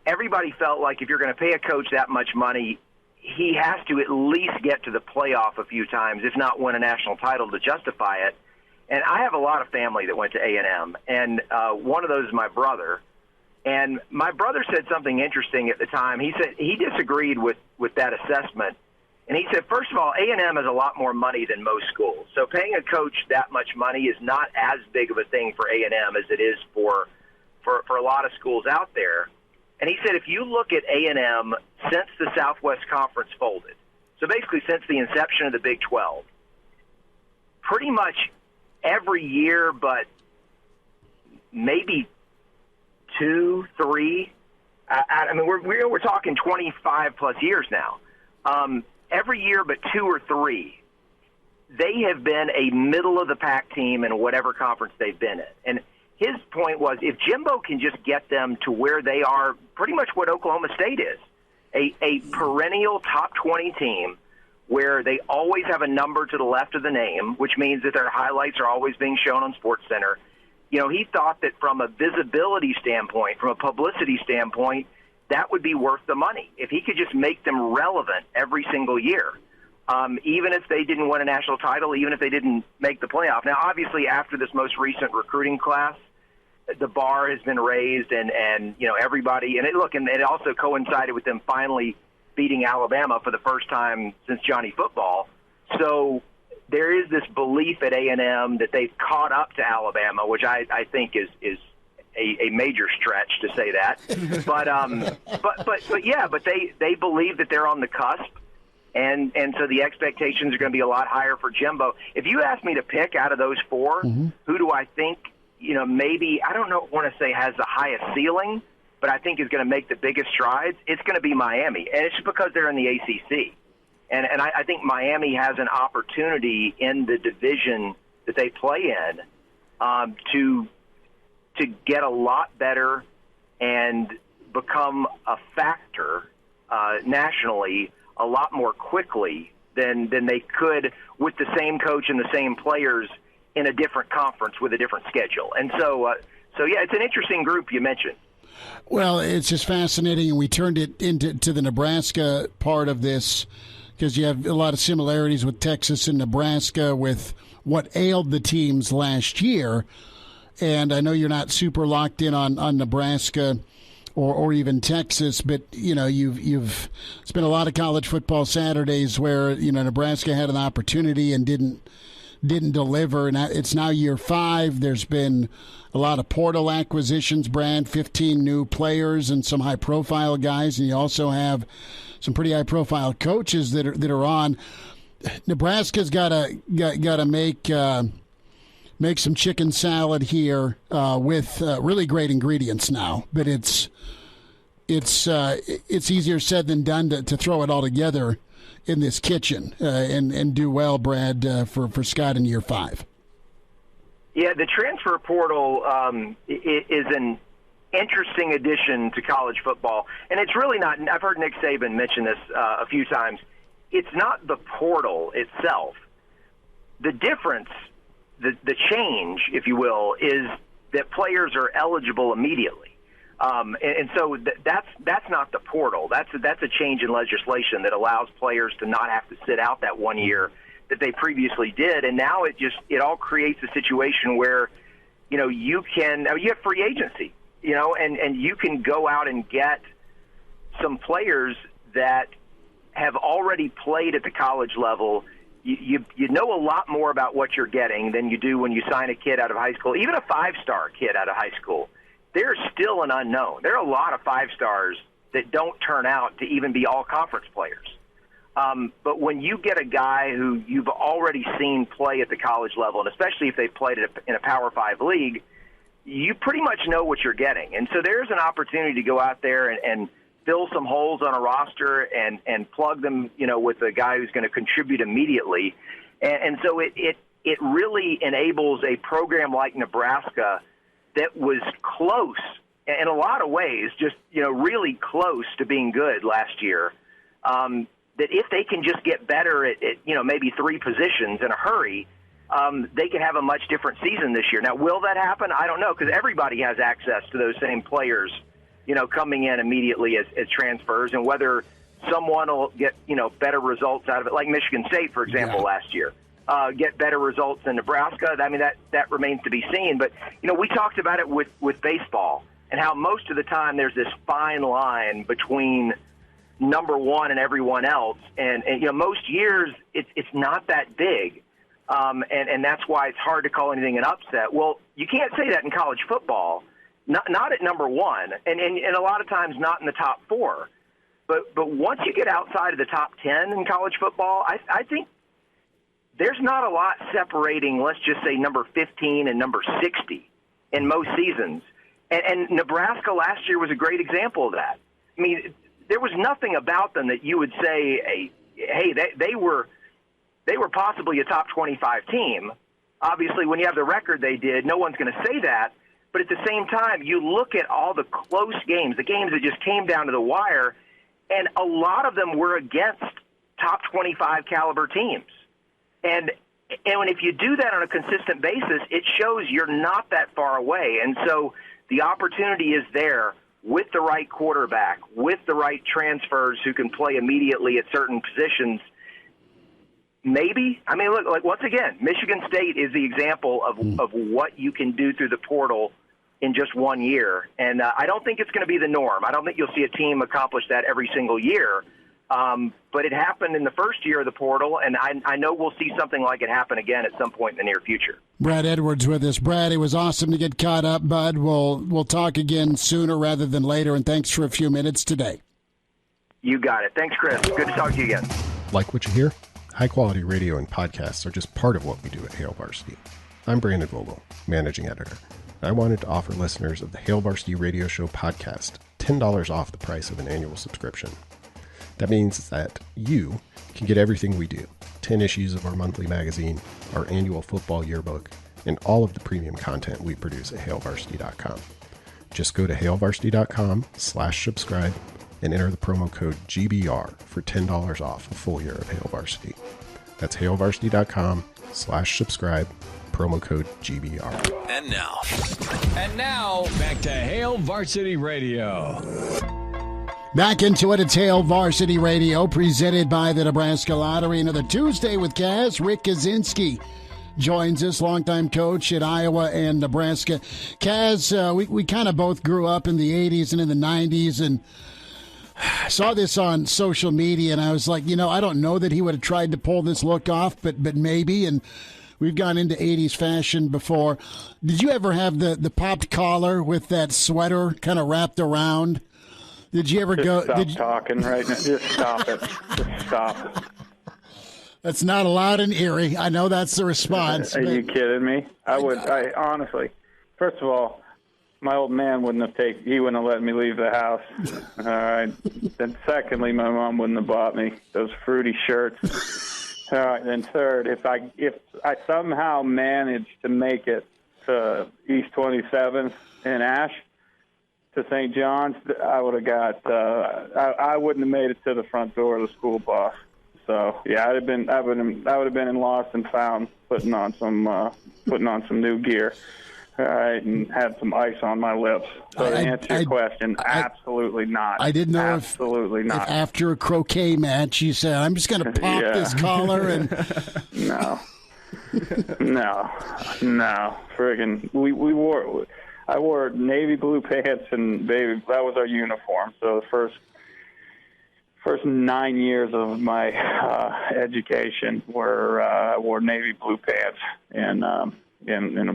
everybody felt like if you're going to pay a coach that much money, he has to at least get to the playoff a few times, if not win a national title to justify it. And I have a lot of family that went to A&M, and one of those is my brother. And my brother said something interesting at the time. He said he disagreed with that assessment. And he said, first of all, A&M has a lot more money than most schools. So paying a coach that much money is not as big of a thing for A&M as it is for a lot of schools out there. And he said if you look at A&M since the Southwest Conference folded, so basically since the inception of the Big 12, pretty much every year but maybe 2, 3, I mean, we're talking 25-plus years now. Every year but 2 or 3, they have been a middle-of-the-pack team in whatever conference they've been in. And his point was if Jimbo can just get them to where they are, pretty much what Oklahoma State is, a perennial top 20 team where they always have a number to the left of the name, which means that their highlights are always being shown on SportsCenter. He thought that from a visibility standpoint, from a publicity standpoint, that would be worth the money. If he could just make them relevant every single year, even if they didn't win a national title, even if they didn't make the playoff. Now, obviously, after this most recent recruiting class, the bar has been raised, and everybody, and it also coincided with them finally beating Alabama for the first time since Johnny Football. So there is this belief at A&M that they've caught up to Alabama, which I think is a major stretch to say that. But they believe that they're on the cusp, and so the expectations are going to be a lot higher for Jimbo. If you ask me to pick out of those 4, who do I think, maybe, I don't want to say has the highest ceiling, but I think is going to make the biggest strides, it's going to be Miami. And it's just because they're in the ACC. And I think Miami has an opportunity in the division that they play in to get a lot better and become a factor nationally a lot more quickly than they could with the same coach and the same players in a different conference with a different schedule. And so yeah, it's an interesting group you mentioned. Well, it's just fascinating, and we turned it into the Nebraska part of this because you have a lot of similarities with Texas and Nebraska with what ailed the teams last year. And I know you're not super locked in on Nebraska or even Texas, but you've spent a lot of college football Saturdays where Nebraska had an opportunity and didn't deliver, and it's now year 5. There's been a lot of portal acquisitions, Brad, 15 new players and some high-profile guys, and you also have some pretty high-profile coaches that are on. Nebraska's got to make some chicken salad here with really great ingredients now, but it's easier said than done to throw it all together in this kitchen and do well, Brad, for Scott in year 5. Yeah, the transfer portal is an interesting addition to college football, and it's really not. I've heard Nick Saban mention this a few times. It's not the portal itself. The difference, the change, if you will, is that players are eligible immediately. And so that's not the portal. That's a change in legislation that allows players to not have to sit out that 1 year that they previously did. And now it all creates a situation where, you have free agency, and you can go out and get some players that have already played at the college level. You know a lot more about what you're getting than you do when you sign a kid out of high school, even a 5-star kid out of high school. They're still an unknown. There are a lot of 5-stars that don't turn out to even be all-conference players. But when you get a guy who you've already seen play at the college level, and especially if they played in a Power 5 league, you pretty much know what you're getting. And so there's an opportunity to go out there and fill some holes on a roster and plug them, with a guy who's going to contribute immediately. And so it really enables a program like Nebraska that was close in a lot of ways, just, really close to being good last year. That if they can just get better at maybe 3 positions in a hurry, they could have a much different season this year. Now, will that happen? I don't know, because everybody has access to those same players, coming in immediately as transfers, and whether someone will get, better results out of it, like Michigan State, for example, last year, get better results than Nebraska. I mean, that remains to be seen. But, we talked about it with baseball and how most of the time there's this fine line between number one and everyone else. And most years it's not that big. And that's why it's hard to call anything an upset. Well, you can't say that in college football, not at number one, and a lot of times not in the top 4. But once you get outside of the top 10 in college football, I think there's not a lot separating, let's just say, number 15 and number 60 in most seasons. And Nebraska last year was a great example of that. I mean, there was nothing about them that you would say, hey, they were possibly a top 25 team. Obviously, when you have the record they did, no one's going to say that. But at the same time, you look at all the close games, the games that just came down to the wire, and a lot of them were against top 25 caliber teams. And if you do that on a consistent basis, it shows you're not that far away. And so the opportunity is there with the right quarterback, with the right transfers who can play immediately at certain positions. Maybe. I mean, look, like once again, Michigan State is the example of what you can do through the portal in just 1 year. And I don't think it's going to be the norm. I don't think you'll see a team accomplish that every single year. But it happened in the first year of the portal, and I know we'll see something like it happen again at some point in the near future. Brad Edwards with us. Brad, it was awesome to get caught up, bud. We'll talk again sooner rather than later, and thanks for a few minutes today. You got it. Thanks, Chris. Good to talk to you again. Like what you hear? High-quality radio and podcasts are just part of what we do at Hail Varsity. I'm Brandon Vogel, managing editor. I wanted to offer listeners of the Hail Varsity Radio Show podcast $10 off the price of an annual subscription. That means that you can get everything we do, 10 issues of our monthly magazine, our annual football yearbook, and all of the premium content we produce at hailvarsity.com. Just go to hailvarsity.com/subscribe and enter the promo code GBR for $10 off a full year of Hail Varsity. That's hailvarsity.com/subscribe, promo code GBR. And now, back to Hail Varsity Radio. Back into it, it's Hail Varsity Radio, presented by the Nebraska Lottery. Another Tuesday with Kaz. Rick Kaczenski joins us, longtime coach at Iowa and Nebraska. Kaz, we kind of both grew up in the 80s and in the 90s, and saw this on social media, and I was like, I don't know that he would have tried to pull this look off, but maybe, and we've gone into 80s fashion before. Did you ever have the popped collar with that sweater kind of wrapped around? Did you ever go? Stop talking right now. Just stop it. Just stop it. That's not allowed in Erie. I know that's the response. Are you kidding me? I honestly, first of all, my old man wouldn't have let me leave the house. All right. Then secondly, my mom wouldn't have bought me those fruity shirts. All right. Then third, if I somehow managed to make it to East 27th in Ash, to St. John's, I would have got. I wouldn't have made it to the front door of the school bus. So yeah, I would have been in lost and found, putting on some new gear. all right, and had some ice on my lips. So to answer your question, absolutely not. I didn't know absolutely if after a croquet match you said, I'm just going to pop this collar and no. Friggin' I wore navy blue pants and that was our uniform. So the first 9 years of my education I wore navy blue pants and in a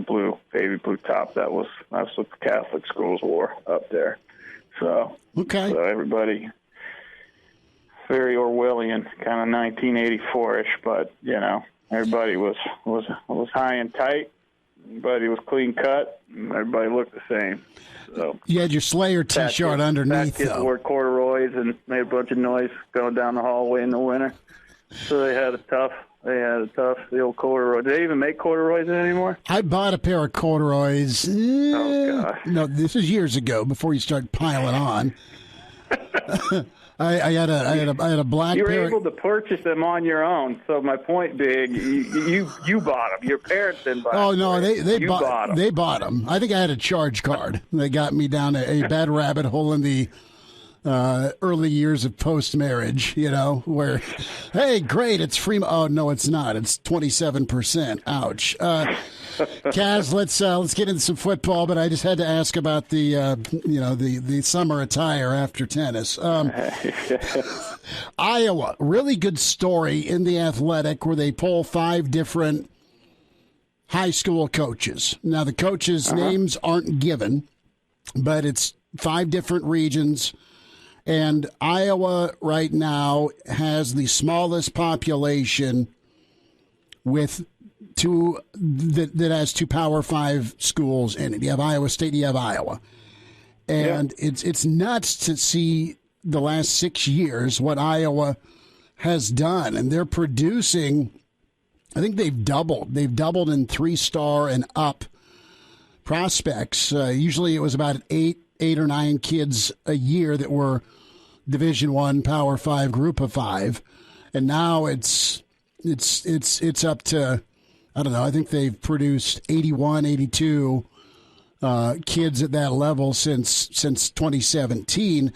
baby blue top. That's what the Catholic schools wore up there. So so everybody very Orwellian, kind of 1984ish, but everybody was high and tight. Everybody was clean cut. Everybody looked the same. So you had your Slayer T-shirt underneath, kids though. Wore corduroys and made a bunch of noise going down the hallway in the winter. So they had it tough. The old corduroy. Do they even make corduroys anymore? I bought a pair of corduroys. Oh, gosh. No, this is years ago, before you start piling on. I had a black. You were pair able to purchase them on your own. So my point being, you bought them. Your parents didn't buy them. Oh no, they bought them. They bought them. I think I had a charge card. They got me down a bad rabbit hole in the early years of post-marriage, where, hey, great, it's free. Oh, no, it's not. It's 27%. Ouch. Kaz, let's get into some football, but I just had to ask about the summer attire after tennis. Iowa, really good story in The Athletic where they poll 5 different high school coaches. Now, the coaches' names aren't given, but it's 5 different regions. And Iowa right now has the smallest population with that has 2 Power 5 schools in it. You have Iowa State, you have Iowa. And it's nuts to see the last 6 years what Iowa has done. And they're producing, I think they've doubled. They've doubled in 3-star and up prospects. Usually it was about 8 or 9 kids a year that were Division I, Power 5, Group of 5, and now it's up to, I don't know, I think they've produced 81, 82 kids at that level since 2017.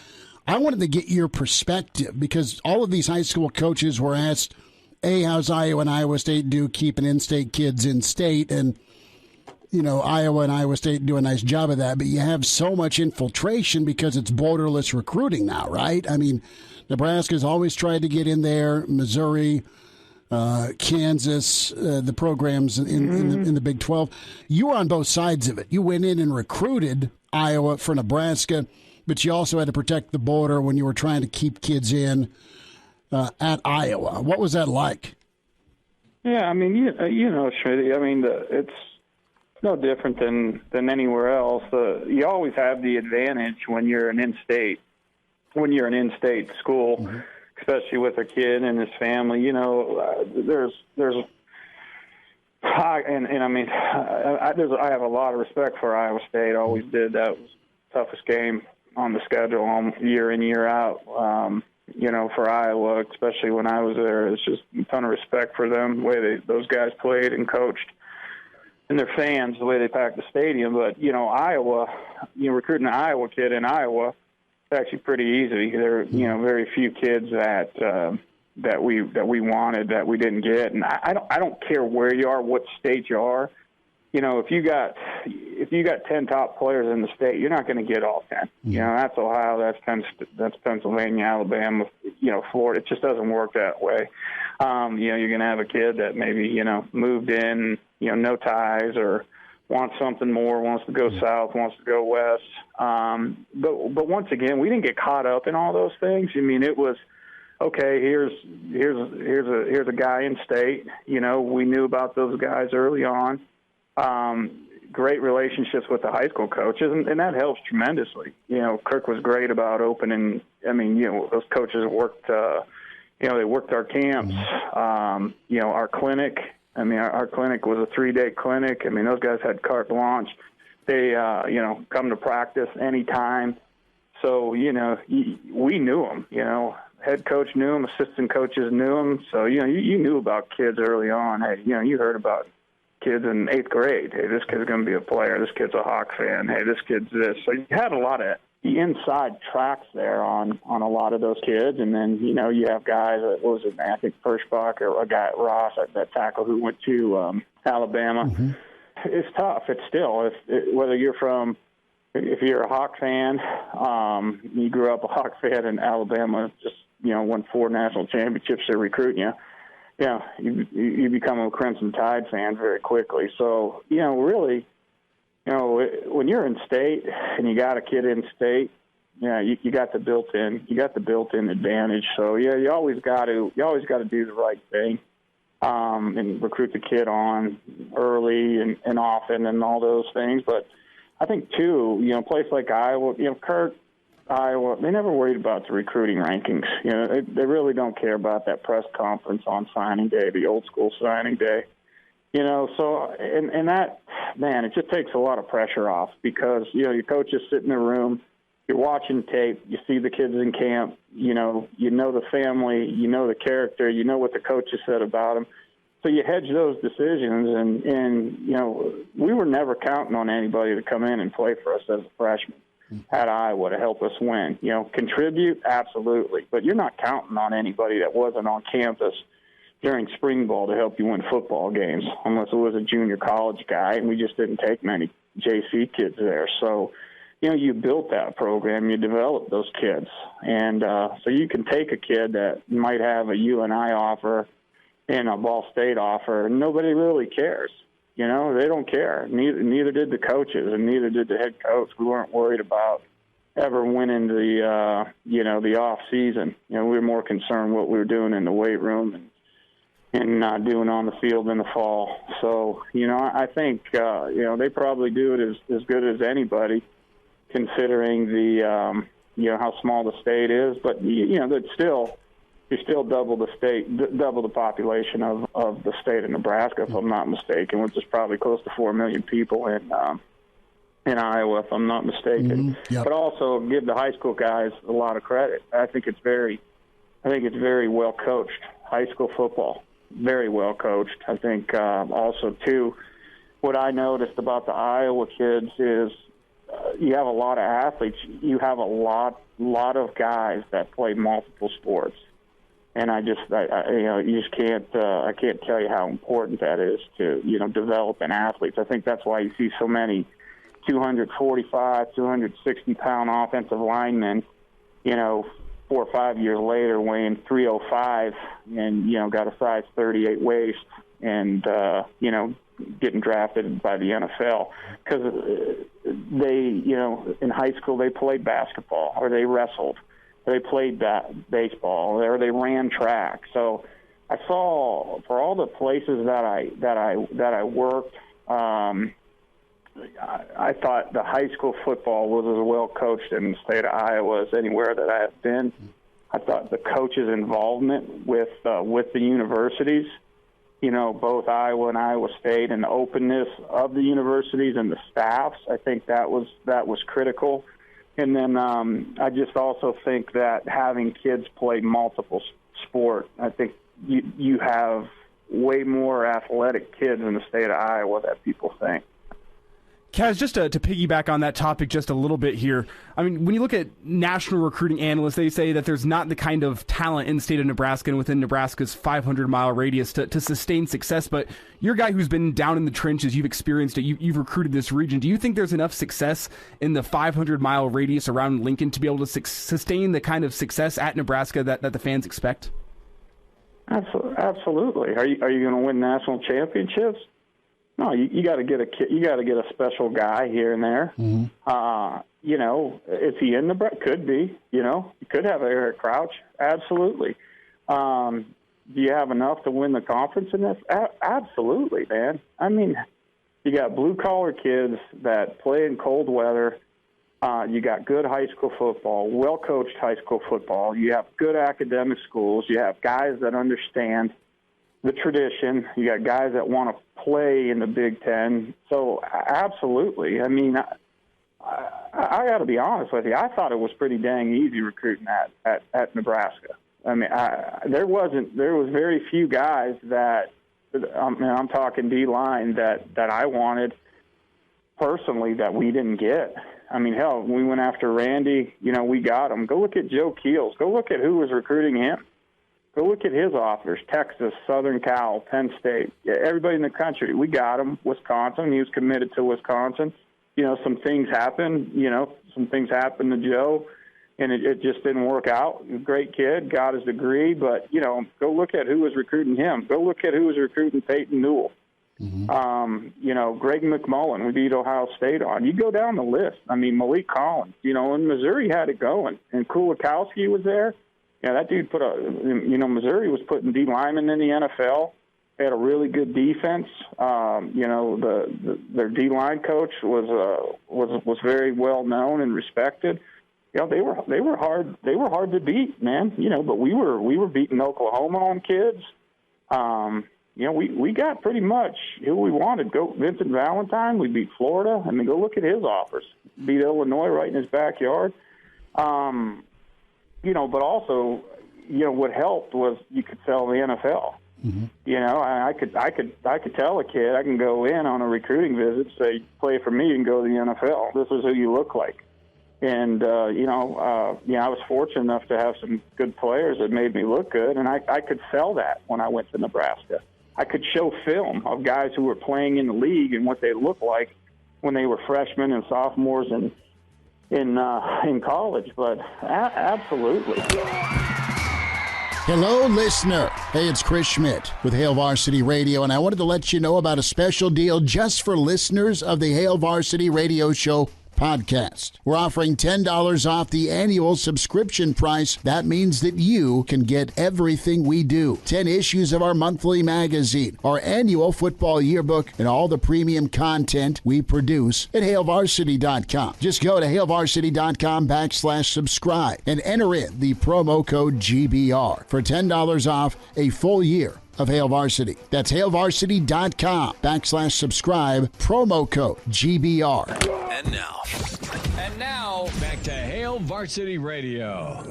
I wanted to get your perspective because all of these high school coaches were asked, A, how's Iowa and Iowa State do keeping in-state kids in state, and Iowa and Iowa State do a nice job of that, but you have so much infiltration because it's borderless recruiting now, right? I mean, Nebraska's always tried to get in there, Missouri, Kansas, the programs in the Big 12. You were on both sides of it. You went in and recruited Iowa for Nebraska, but you also had to protect the border when you were trying to keep kids in at Iowa. What was that like? Yeah, I mean, Schmidt, I mean, it's no different than anywhere else. You always have the advantage when you're an in-state school, especially with a kid and his family. There's I have a lot of respect for Iowa State. I always did. That was the toughest game on the schedule year in, year out. For Iowa, especially when I was there, it's just a ton of respect for them, the way those guys played and coached. And their fans, the way they packed the stadium. But, Iowa, recruiting an Iowa kid in Iowa, it's actually pretty easy. There are, very few kids that we wanted that we didn't get. And I don't care where you are, what state you are. If you got 10 top players in the state, you're not going to get all 10. That's Ohio, that's Pennsylvania, Alabama, Florida. It just doesn't work that way. You're going to have a kid that maybe, moved in, no ties or wants something more, wants to go south, wants to go west. But once again, we didn't get caught up in all those things. I mean, it was, okay, here's a guy in state. We knew about those guys early on. Great relationships with the high school coaches, and that helps tremendously. Kirk was great about opening. I mean, those coaches worked, they worked our camps, our clinic. I mean, our clinic was a 3-day clinic. I mean, those guys had carte blanche. They, come to practice anytime. So, we knew them, head coach knew them, assistant coaches knew them. So, you knew about kids early on. Hey, you heard about kids in 8th grade. Hey, this kid's going to be a player. This kid's a Hawk fan. Hey, this kid's this. So you had a lot of the inside tracks there on a lot of those kids. And then, you know, you have guys, what was it, I think Pershbach or a guy at Ross, that tackle who went to Alabama. Mm-hmm. It's tough. It's still, whether you're if you're a Hawk fan, you grew up a Hawk fan in Alabama, just, you know, won 4 national championships, they're recruiting you. Yeah, you become a Crimson Tide fan very quickly. So, you know, really, you know, when you're in state and you got a kid in state, yeah, you got the built-in advantage. So yeah, you always got to do the right thing, and recruit the kid on early and often and all those things. But I think too, you know, a place like Iowa, you know, Iowa, they never worried about the recruiting rankings. You know, they really don't care about that press conference on signing day, the old school signing day. You know, so, and that, man, it just takes a lot of pressure off because, you know, your coach is sitting in the room, you're watching tape, you see the kids in camp, you know the family, you know the character, you know what the coach has said about them. So you hedge those decisions, and you know, we were never counting on anybody to come in and play for us as a freshman at Iowa to help us win. You know, contribute, absolutely, but you're not counting on anybody that wasn't on campus during spring ball to help you win football games, unless it was a junior college guy, and we just didn't take many JC kids there. So, you know, you built that program, you developed those kids, and so you can take a kid that might have a UNI offer and a Ball State offer, and nobody really cares. You know, they don't care. Neither did the coaches, and neither did the head coach. We weren't worried about ever winning the off season. You know, we were more concerned what we were doing in the weight room and doing on the field in the fall. So, you know, I think, you know, they probably do it as good as anybody, considering the, you know, how small the state is. But, you know, you still double the population of the state of Nebraska, if I'm not mistaken, which is probably close to 4 million people in Iowa, if I'm not mistaken. Mm-hmm. Yep. But also give the high school guys a lot of credit. I think it's very well coached, high school football. Very well coached. I think also, too, what I noticed about the Iowa kids is you have a lot of athletes. You have a lot of guys that play multiple sports. And I can't tell you how important that is to, you know, develop an athlete. I think that's why you see so many 245, 260-pound offensive linemen, you know, 4 or 5 years later weighing 305 and, you know, got a size 38 waist and, you know, getting drafted by the NFL because they, you know, in high school they played basketball or they wrestled or they played baseball or they ran track. So I saw for all the places that I worked, I thought the high school football was as well coached in the state of Iowa as anywhere that I have been. I thought the coaches' involvement with the universities, you know, both Iowa and Iowa State, and the openness of the universities and the staffs, I think that was critical. And then I just also think that having kids play multiple sport, I think you have way more athletic kids in the state of Iowa that people think. Kaz, just to piggyback on that topic just a little bit here, I mean, when you look at national recruiting analysts, they say that there's not the kind of talent in the state of Nebraska and within Nebraska's 500-mile radius to sustain success. But you're a guy who's been down in the trenches. You've experienced it. You've recruited this region. Do you think there's enough success in the 500-mile radius around Lincoln to be able to sustain the kind of success at Nebraska that the fans expect? Absolutely. Are you going to win national championships? No, you got to get a special guy here and there. Mm-hmm. You know, is he in the could be? You know, you could have Eric Crouch. Absolutely. Do you have enough to win the conference in this? Absolutely, man. I mean, you got blue collar kids that play in cold weather. You got good high school football, well coached high school football. You have good academic schools. You have guys that understand the tradition. You got guys that want to play in the Big Ten. So absolutely. I mean, I got to be honest with you. I thought it was pretty dang easy recruiting at Nebraska. I mean, there was very few guys that I'm talking D-line that I wanted personally that we didn't get. I mean, hell, we went after Randy. We got him. Go look at Joe Keels. Go look at who was recruiting him. Go look at his offers, Texas, Southern Cal, Penn State, everybody in the country. We got him. Wisconsin, he was committed to Wisconsin. Some things happened. Some things happened to Joe, and it just didn't work out. Great kid, got his degree, but, go look at who was recruiting him. Go look at who was recruiting Peyton Newell. Mm-hmm. Greg McMullen, we beat Ohio State on. You go down the list. I mean, Malik Collins, and Missouri had it going. And Kulikowski was there. Yeah, that dude Missouri was putting D linemen in the NFL. They had a really good defense. Their D line coach was very well known and respected. They were hard to beat, man. But we were beating Oklahoma on kids. We got pretty much who we wanted. Go Vincent Valentine. We beat Florida. I mean, go look at his offers. Beat Illinois right in his backyard. But also, what helped was you could sell the NFL. Mm-hmm. I could tell a kid I can go in on a recruiting visit, say play for me, and go to the NFL. This is who you look like. And I was fortunate enough to have some good players that made me look good, and I could sell that when I went to Nebraska. I could show film of guys who were playing in the league and what they looked like when they were freshmen and sophomores in college. But absolutely. Hello, listener. Hey, it's Chris Schmidt with Hail Varsity Radio, and I wanted to let you know about a special deal just for listeners of the Hail Varsity Radio Show podcast. We're offering $10 off the annual subscription price. That means that you can get everything we do. 10 issues of our monthly magazine, our annual football yearbook, and all the premium content we produce at HailVarsity.com. Just go to HailVarsity.com/subscribe and enter in the promo code GBR for $10 off a full year of Hail Varsity. That's HailVarsity.com/subscribe, promo code GBR. And now, back to Hail Varsity Radio.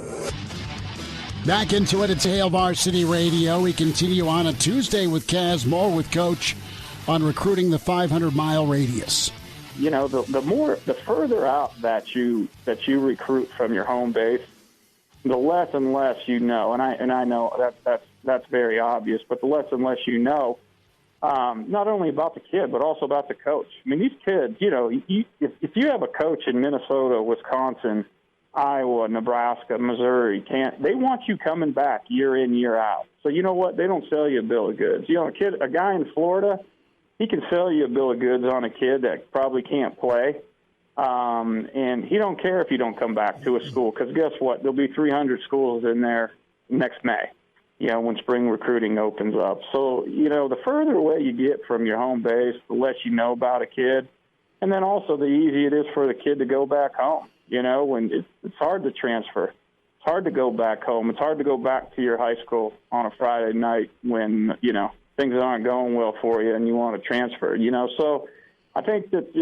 Back into it. It's Hail Varsity Radio. We continue on a Tuesday with Kaz, more with Coach on recruiting the 500-mile radius. The further out that you recruit from your home base, the less and less you know. And I know that's very obvious, but the less and less you know, not only about the kid, but also about the coach. I mean, these kids, if you have a coach in Minnesota, Wisconsin, Iowa, Nebraska, Missouri, they want you coming back year in, year out. So you know what? They don't sell you a bill of goods. A guy in Florida, he can sell you a bill of goods on a kid that probably can't play. And he don't care if you don't come back to a school, because guess what? There'll be 300 schools in there next May, when spring recruiting opens up. So, the further away you get from your home base, the less you know about a kid. And then also the easier it is for the kid to go back home. When it's hard to transfer. It's hard to go back home. It's hard to go back to your high school on a Friday night when, things aren't going well for you and you want to transfer, So I think that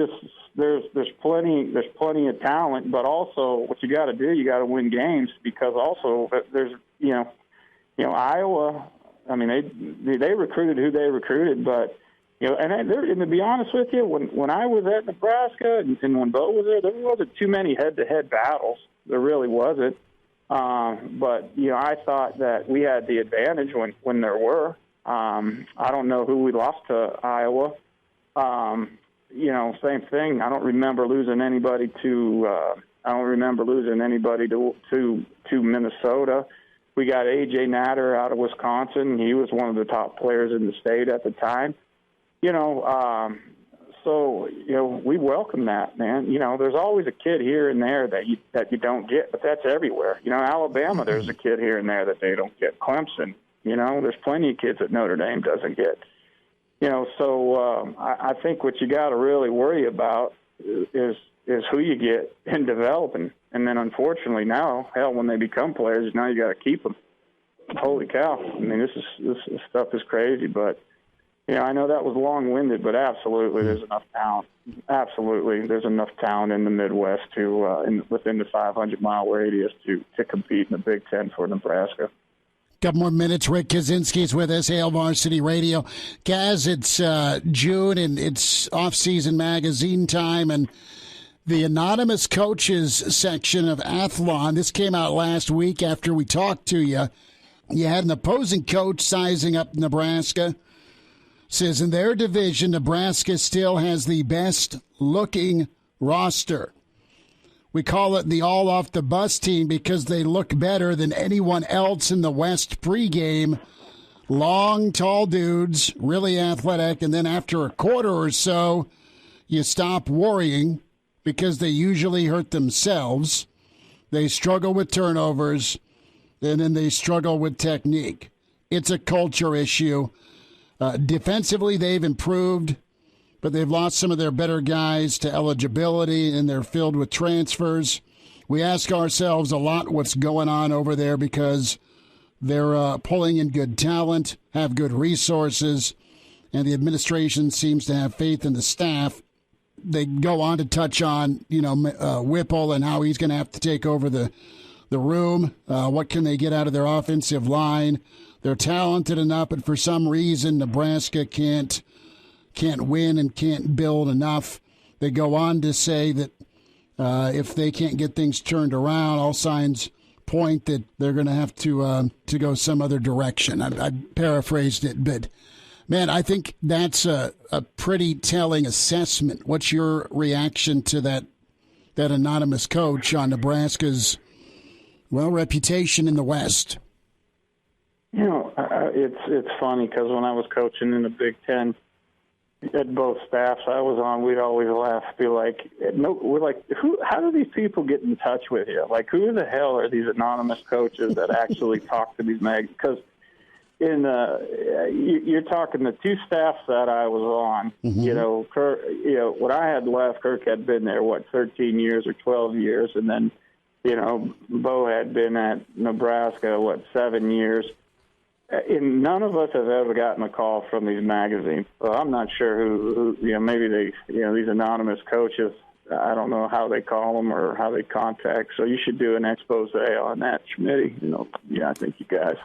there's plenty of talent, but also what you got to do, you got to win games, because also there's, Iowa, I mean, they recruited who they recruited, but, and to be honest with you, when I was at Nebraska and when Bo was there wasn't too many head-to-head battles. There really wasn't. But, I thought that we had the advantage when there were. I don't know who we lost to Iowa. Same thing. I don't remember losing anybody to Minnesota. We got A.J. Natter out of Wisconsin. He was one of the top players in the state at the time. So we welcome that, man. There's always a kid here and there that you don't get, but that's everywhere. Alabama, there's a kid here and there that they don't get. Clemson, there's plenty of kids that Notre Dame doesn't get. So I think what you got to really worry about is who you get in developing. And then, unfortunately, now, when they become players, now you got to keep them. Holy cow! I mean, this stuff is crazy. But I know that was long-winded, but absolutely, there's enough talent. Absolutely, there's enough talent in the Midwest within the 500-mile radius to compete in the Big Ten for Nebraska. Couple more minutes. Rick Kaczenski's with us, Hail Varsity Radio. Kaz, it's June and it's off-season magazine time, and the anonymous coaches section of Athlon, this came out last week after we talked to you. You had an opposing coach sizing up Nebraska. Says in their division, Nebraska still has the best-looking roster. We call it the all-off-the-bus team because they look better than anyone else in the West pregame. Long, tall dudes, really athletic, and then after a quarter or so, you stop worrying because they usually hurt themselves. They struggle with turnovers, and then they struggle with technique. It's a culture issue. Defensively, they've improved, but they've lost some of their better guys to eligibility, and they're filled with transfers. We ask ourselves a lot what's going on over there because they're pulling in good talent, have good resources, and the administration seems to have faith in the staff. They go on to touch on, Whipple and how he's going to have to take over the room. What can they get out of their offensive line? They're talented enough, but for some reason Nebraska can't win and can't build enough. They go on to say that if they can't get things turned around, all signs point that they're going to have to go some other direction. I paraphrased it, but man, I think that's a pretty telling assessment. What's your reaction to that anonymous coach on Nebraska's reputation in the West? It's funny because when I was coaching in the Big Ten, at both staffs I was on, we'd always laugh, be like, we're like, how do these people get in touch with you? Like, who the hell are these anonymous coaches that actually talk to these because you're talking the two staffs that I was on, mm-hmm. Kirk, when I had left, Kirk had been there, 13 years or 12 years, and then, Bo had been at Nebraska, 7 years. And none of us have ever gotten a call from these magazines. So I'm not sure who maybe these anonymous coaches, I don't know how they call them or how they contact. So you should do an expose on that, Schmidt. I think you guys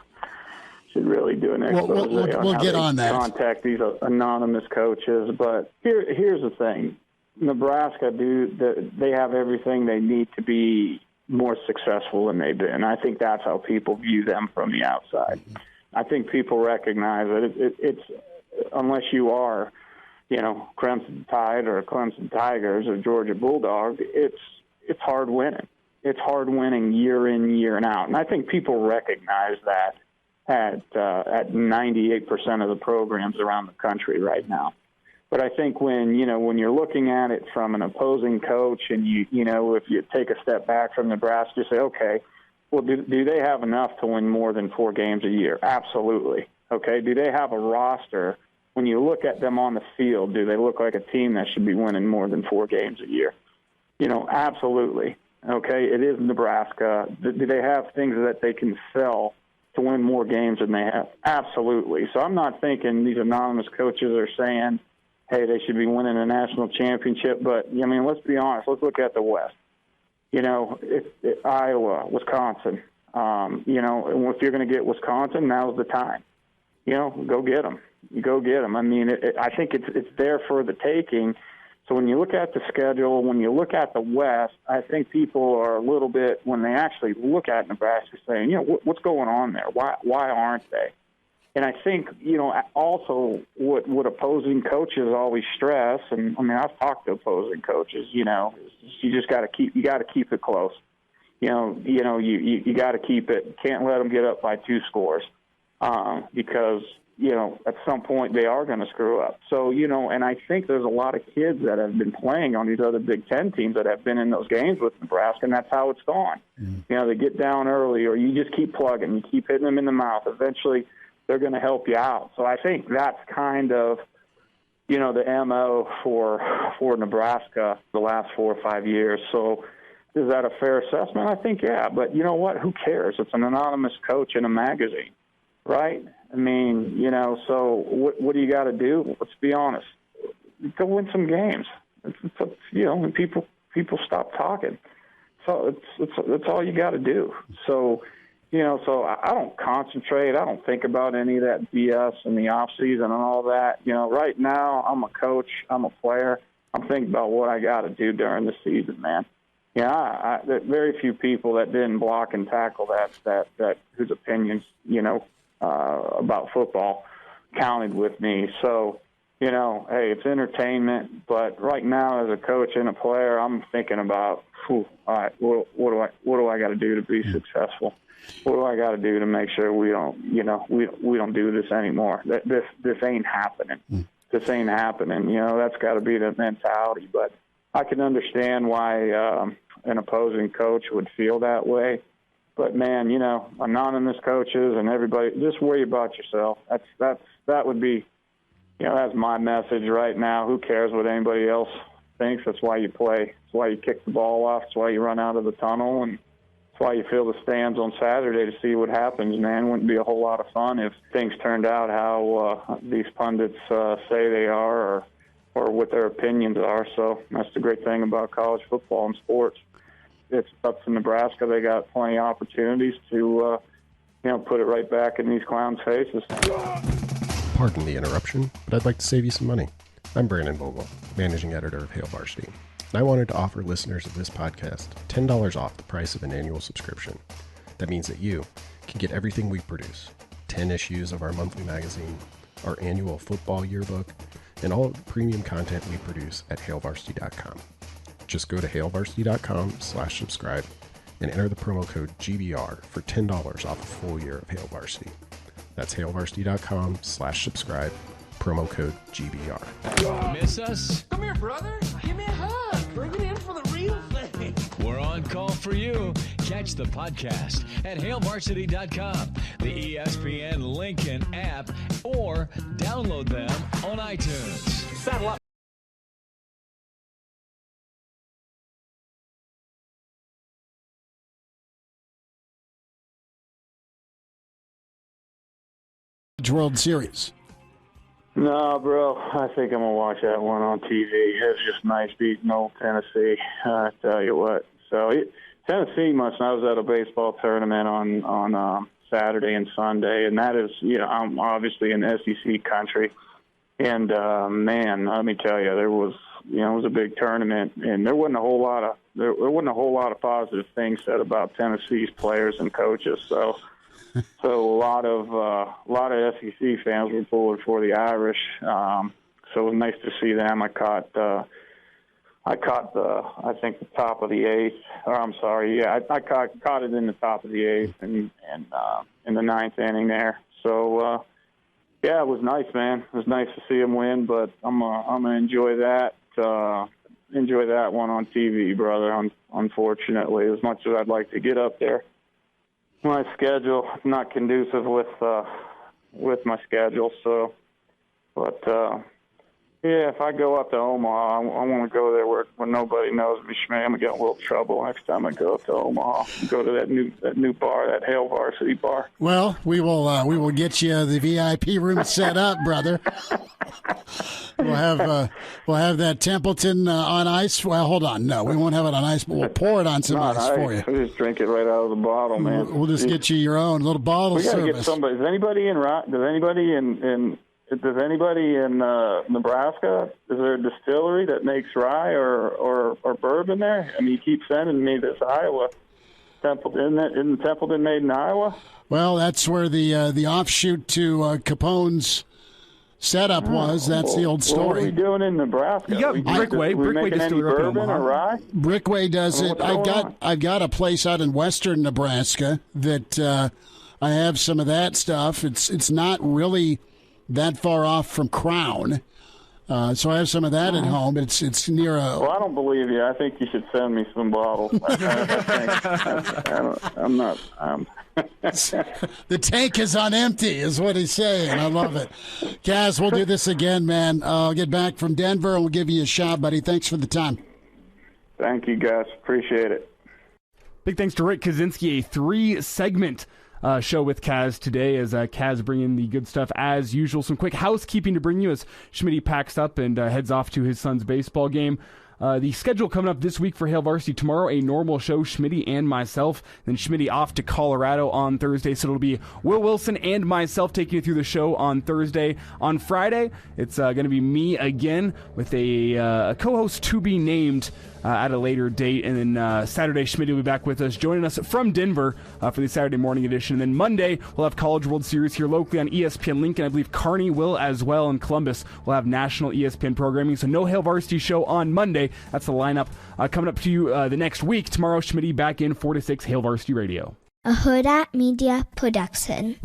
should really do an expose we'll get on that. Contact these anonymous coaches. But here's the thing. Nebraska, they have everything they need to be more successful than they've been. I think that's how people view them from the outside. I think people recognize that it's unless you are, Crimson Tide or Clemson Tigers or Georgia Bulldog, it's hard winning. It's hard winning year in, year out. And I think people recognize that at 98% of the programs around the country right now. But I think when you're looking at it from an opposing coach and if you take a step back from Nebraska, you say, okay, well, do they have enough to win more than 4 games a year? Absolutely. Okay. Do they have a roster? When you look at them on the field, do they look like a team that should be winning more than 4 games a year? Absolutely. Okay. It is Nebraska. Do they have things that they can sell to win more games than they have? Absolutely. So I'm not thinking these anonymous coaches are saying, hey, they should be winning a national championship. But, let's be honest. Let's look at the West. Iowa, Wisconsin, if you're going to get Wisconsin, now's the time. Go get them. You go get them. I think it's there for the taking. So when you look at the schedule, when you look at the West, I think people are a little bit, when they actually look at Nebraska, saying, what's going on there? Why aren't they? And I think, also what opposing coaches always stress, and I've talked to opposing coaches, you just got to keep it close. You got to keep it. Can't let them get up by 2 scores because at some point they are going to screw up. So and I think there's a lot of kids that have been playing on these other Big Ten teams that have been in those games with Nebraska, and that's how it's gone. Mm-hmm. They get down early, or you just keep plugging, you keep hitting them in the mouth. Eventually, they're going to help you out. So I think that's kind of, the MO for Nebraska the last 4 or 5 years. So is that a fair assessment? I think, yeah. But you know what? Who cares? It's an anonymous coach in a magazine, right? So what do you got to do? Let's be honest. Go win some games. When people stop talking. So it's all you got to do. So, so I don't concentrate. I don't think about any of that BS in the off season and all that. Right now I'm a coach. I'm a player. I'm thinking about what I got to do during the season, man. There very few people that didn't block and tackle that whose opinions, about football counted with me. So, hey, it's entertainment. But right now, as a coach and a player, I'm thinking about, all right, what do I got to do to be successful? What do I got to do to make sure we don't, we don't do this anymore? This ain't happening. This ain't happening. That's got to be the mentality. But I can understand why an opposing coach would feel that way. But man, anonymous coaches and everybody, just worry about yourself. That would be, that's my message right now. Who cares what anybody else thinks? That's why you play. That's why you kick the ball off. That's why you run out of the tunnel, and that's why you fill the stands on Saturday to see what happens. Man, it wouldn't be a whole lot of fun if things turned out how these pundits say they are, or what their opinions are. So that's the great thing about college football and sports. It's up to Nebraska. They got plenty of opportunities to, put it right back in these clowns' faces. Pardon the interruption, but I'd like to save you some money. I'm Brandon Vogel, managing editor of Hail Varsity, and I wanted to offer listeners of this podcast $10 off the price of an annual subscription. That means that you can get everything we produce, 10 issues of our monthly magazine, our annual football yearbook, and all of the premium content we produce at hailvarsity.com. Just go to hailvarsity.com/subscribe and enter the promo code GBR for $10 off a full year of Hail Varsity. That's hailvarsity.com/subscribe, promo code GBR. Miss us? Come here, brother. Give me a hug. Bring it in for the real thing. We're on call for you. Catch the podcast at hailvarsity.com, the ESPN Lincoln app, or download them on iTunes. Saddle up. World Series. No, bro. I think I'm going to watch that one on TV. It's just nice beating old Tennessee. I tell you what. So Tennessee I was at a baseball tournament on Saturday and Sunday, and that is, I'm obviously in SEC country. And, man, let me tell you, there was, it was a big tournament, and there wasn't a whole lot of positive things said about Tennessee's players and coaches. So a lot of SEC fans were pulling for the Irish. So it was nice to see them. I caught the top of the eighth. Or I'm sorry, yeah, I caught it in the top of the eighth and in the ninth inning there. So yeah, it was nice, man. It was nice to see them win, but I'm gonna enjoy that one on TV, brother. Unfortunately, as much as I'd like to get up there. My schedule not conducive with my schedule, so. But yeah, if I go up to Omaha, I want to go there where nobody knows me. Schmidt, I'm gonna get in a little trouble next time I go up to Omaha. Go to that new bar, that Hail Varsity bar. Well, we will get you the VIP room set up, brother. We'll have that Templeton on ice. Well, hold on, no, we won't have it on ice, but we'll pour it on some ice for you. We'll just drink it right out of the bottle, man. We'll just get you your own little bottle service. We gotta get somebody. Does anybody in Nebraska? Is there a distillery that makes rye or bourbon there? I mean, you keep sending me this Iowa Templeton. Isn't Templeton made in Iowa? Well, that's where the offshoot to Capone's setup was. That's the old story. What are we doing in Nebraska? Yeah, Brickway. Brickway distillery up in Omaha. Or rye? Brickway does it. I've got a place out in western Nebraska that I have some of that stuff. It's not really that far off from Crown. So I have some of that at home. It's near a. Well, I don't believe you. I think you should send me some bottles. I'm not. The tank is on empty, is what he's saying. I love it. Kaz, we'll do this again, man. I'll get back from Denver and we'll give you a shot, buddy. Thanks for the time. Thank you, guys. Appreciate it. Big thanks to Rick Kaczenski, a 3-segment show with Kaz today as Kaz bringing the good stuff as usual. Some quick housekeeping to bring you as Schmidt packs up and heads off to his son's baseball game. The schedule coming up this week for Hail Varsity: tomorrow, a normal show, Schmitty and myself. Then Schmitty off to Colorado on Thursday, so it'll be Will Wilson and myself taking you through the show on Thursday. On Friday, it's going to be me again with a co-host to be named at a later date. And then Saturday, Schmitty will be back with us, joining us from Denver for the Saturday morning edition. And then Monday, we'll have College World Series here locally on ESPN Lincoln. I believe Kearney will as well, and Columbus will have national ESPN programming. So no Hail Varsity show on Monday. That's the lineup coming up to you the next week. Tomorrow, Schmitty back in 4 to 6, Hail Varsity Radio. A Hurrdat Media Production.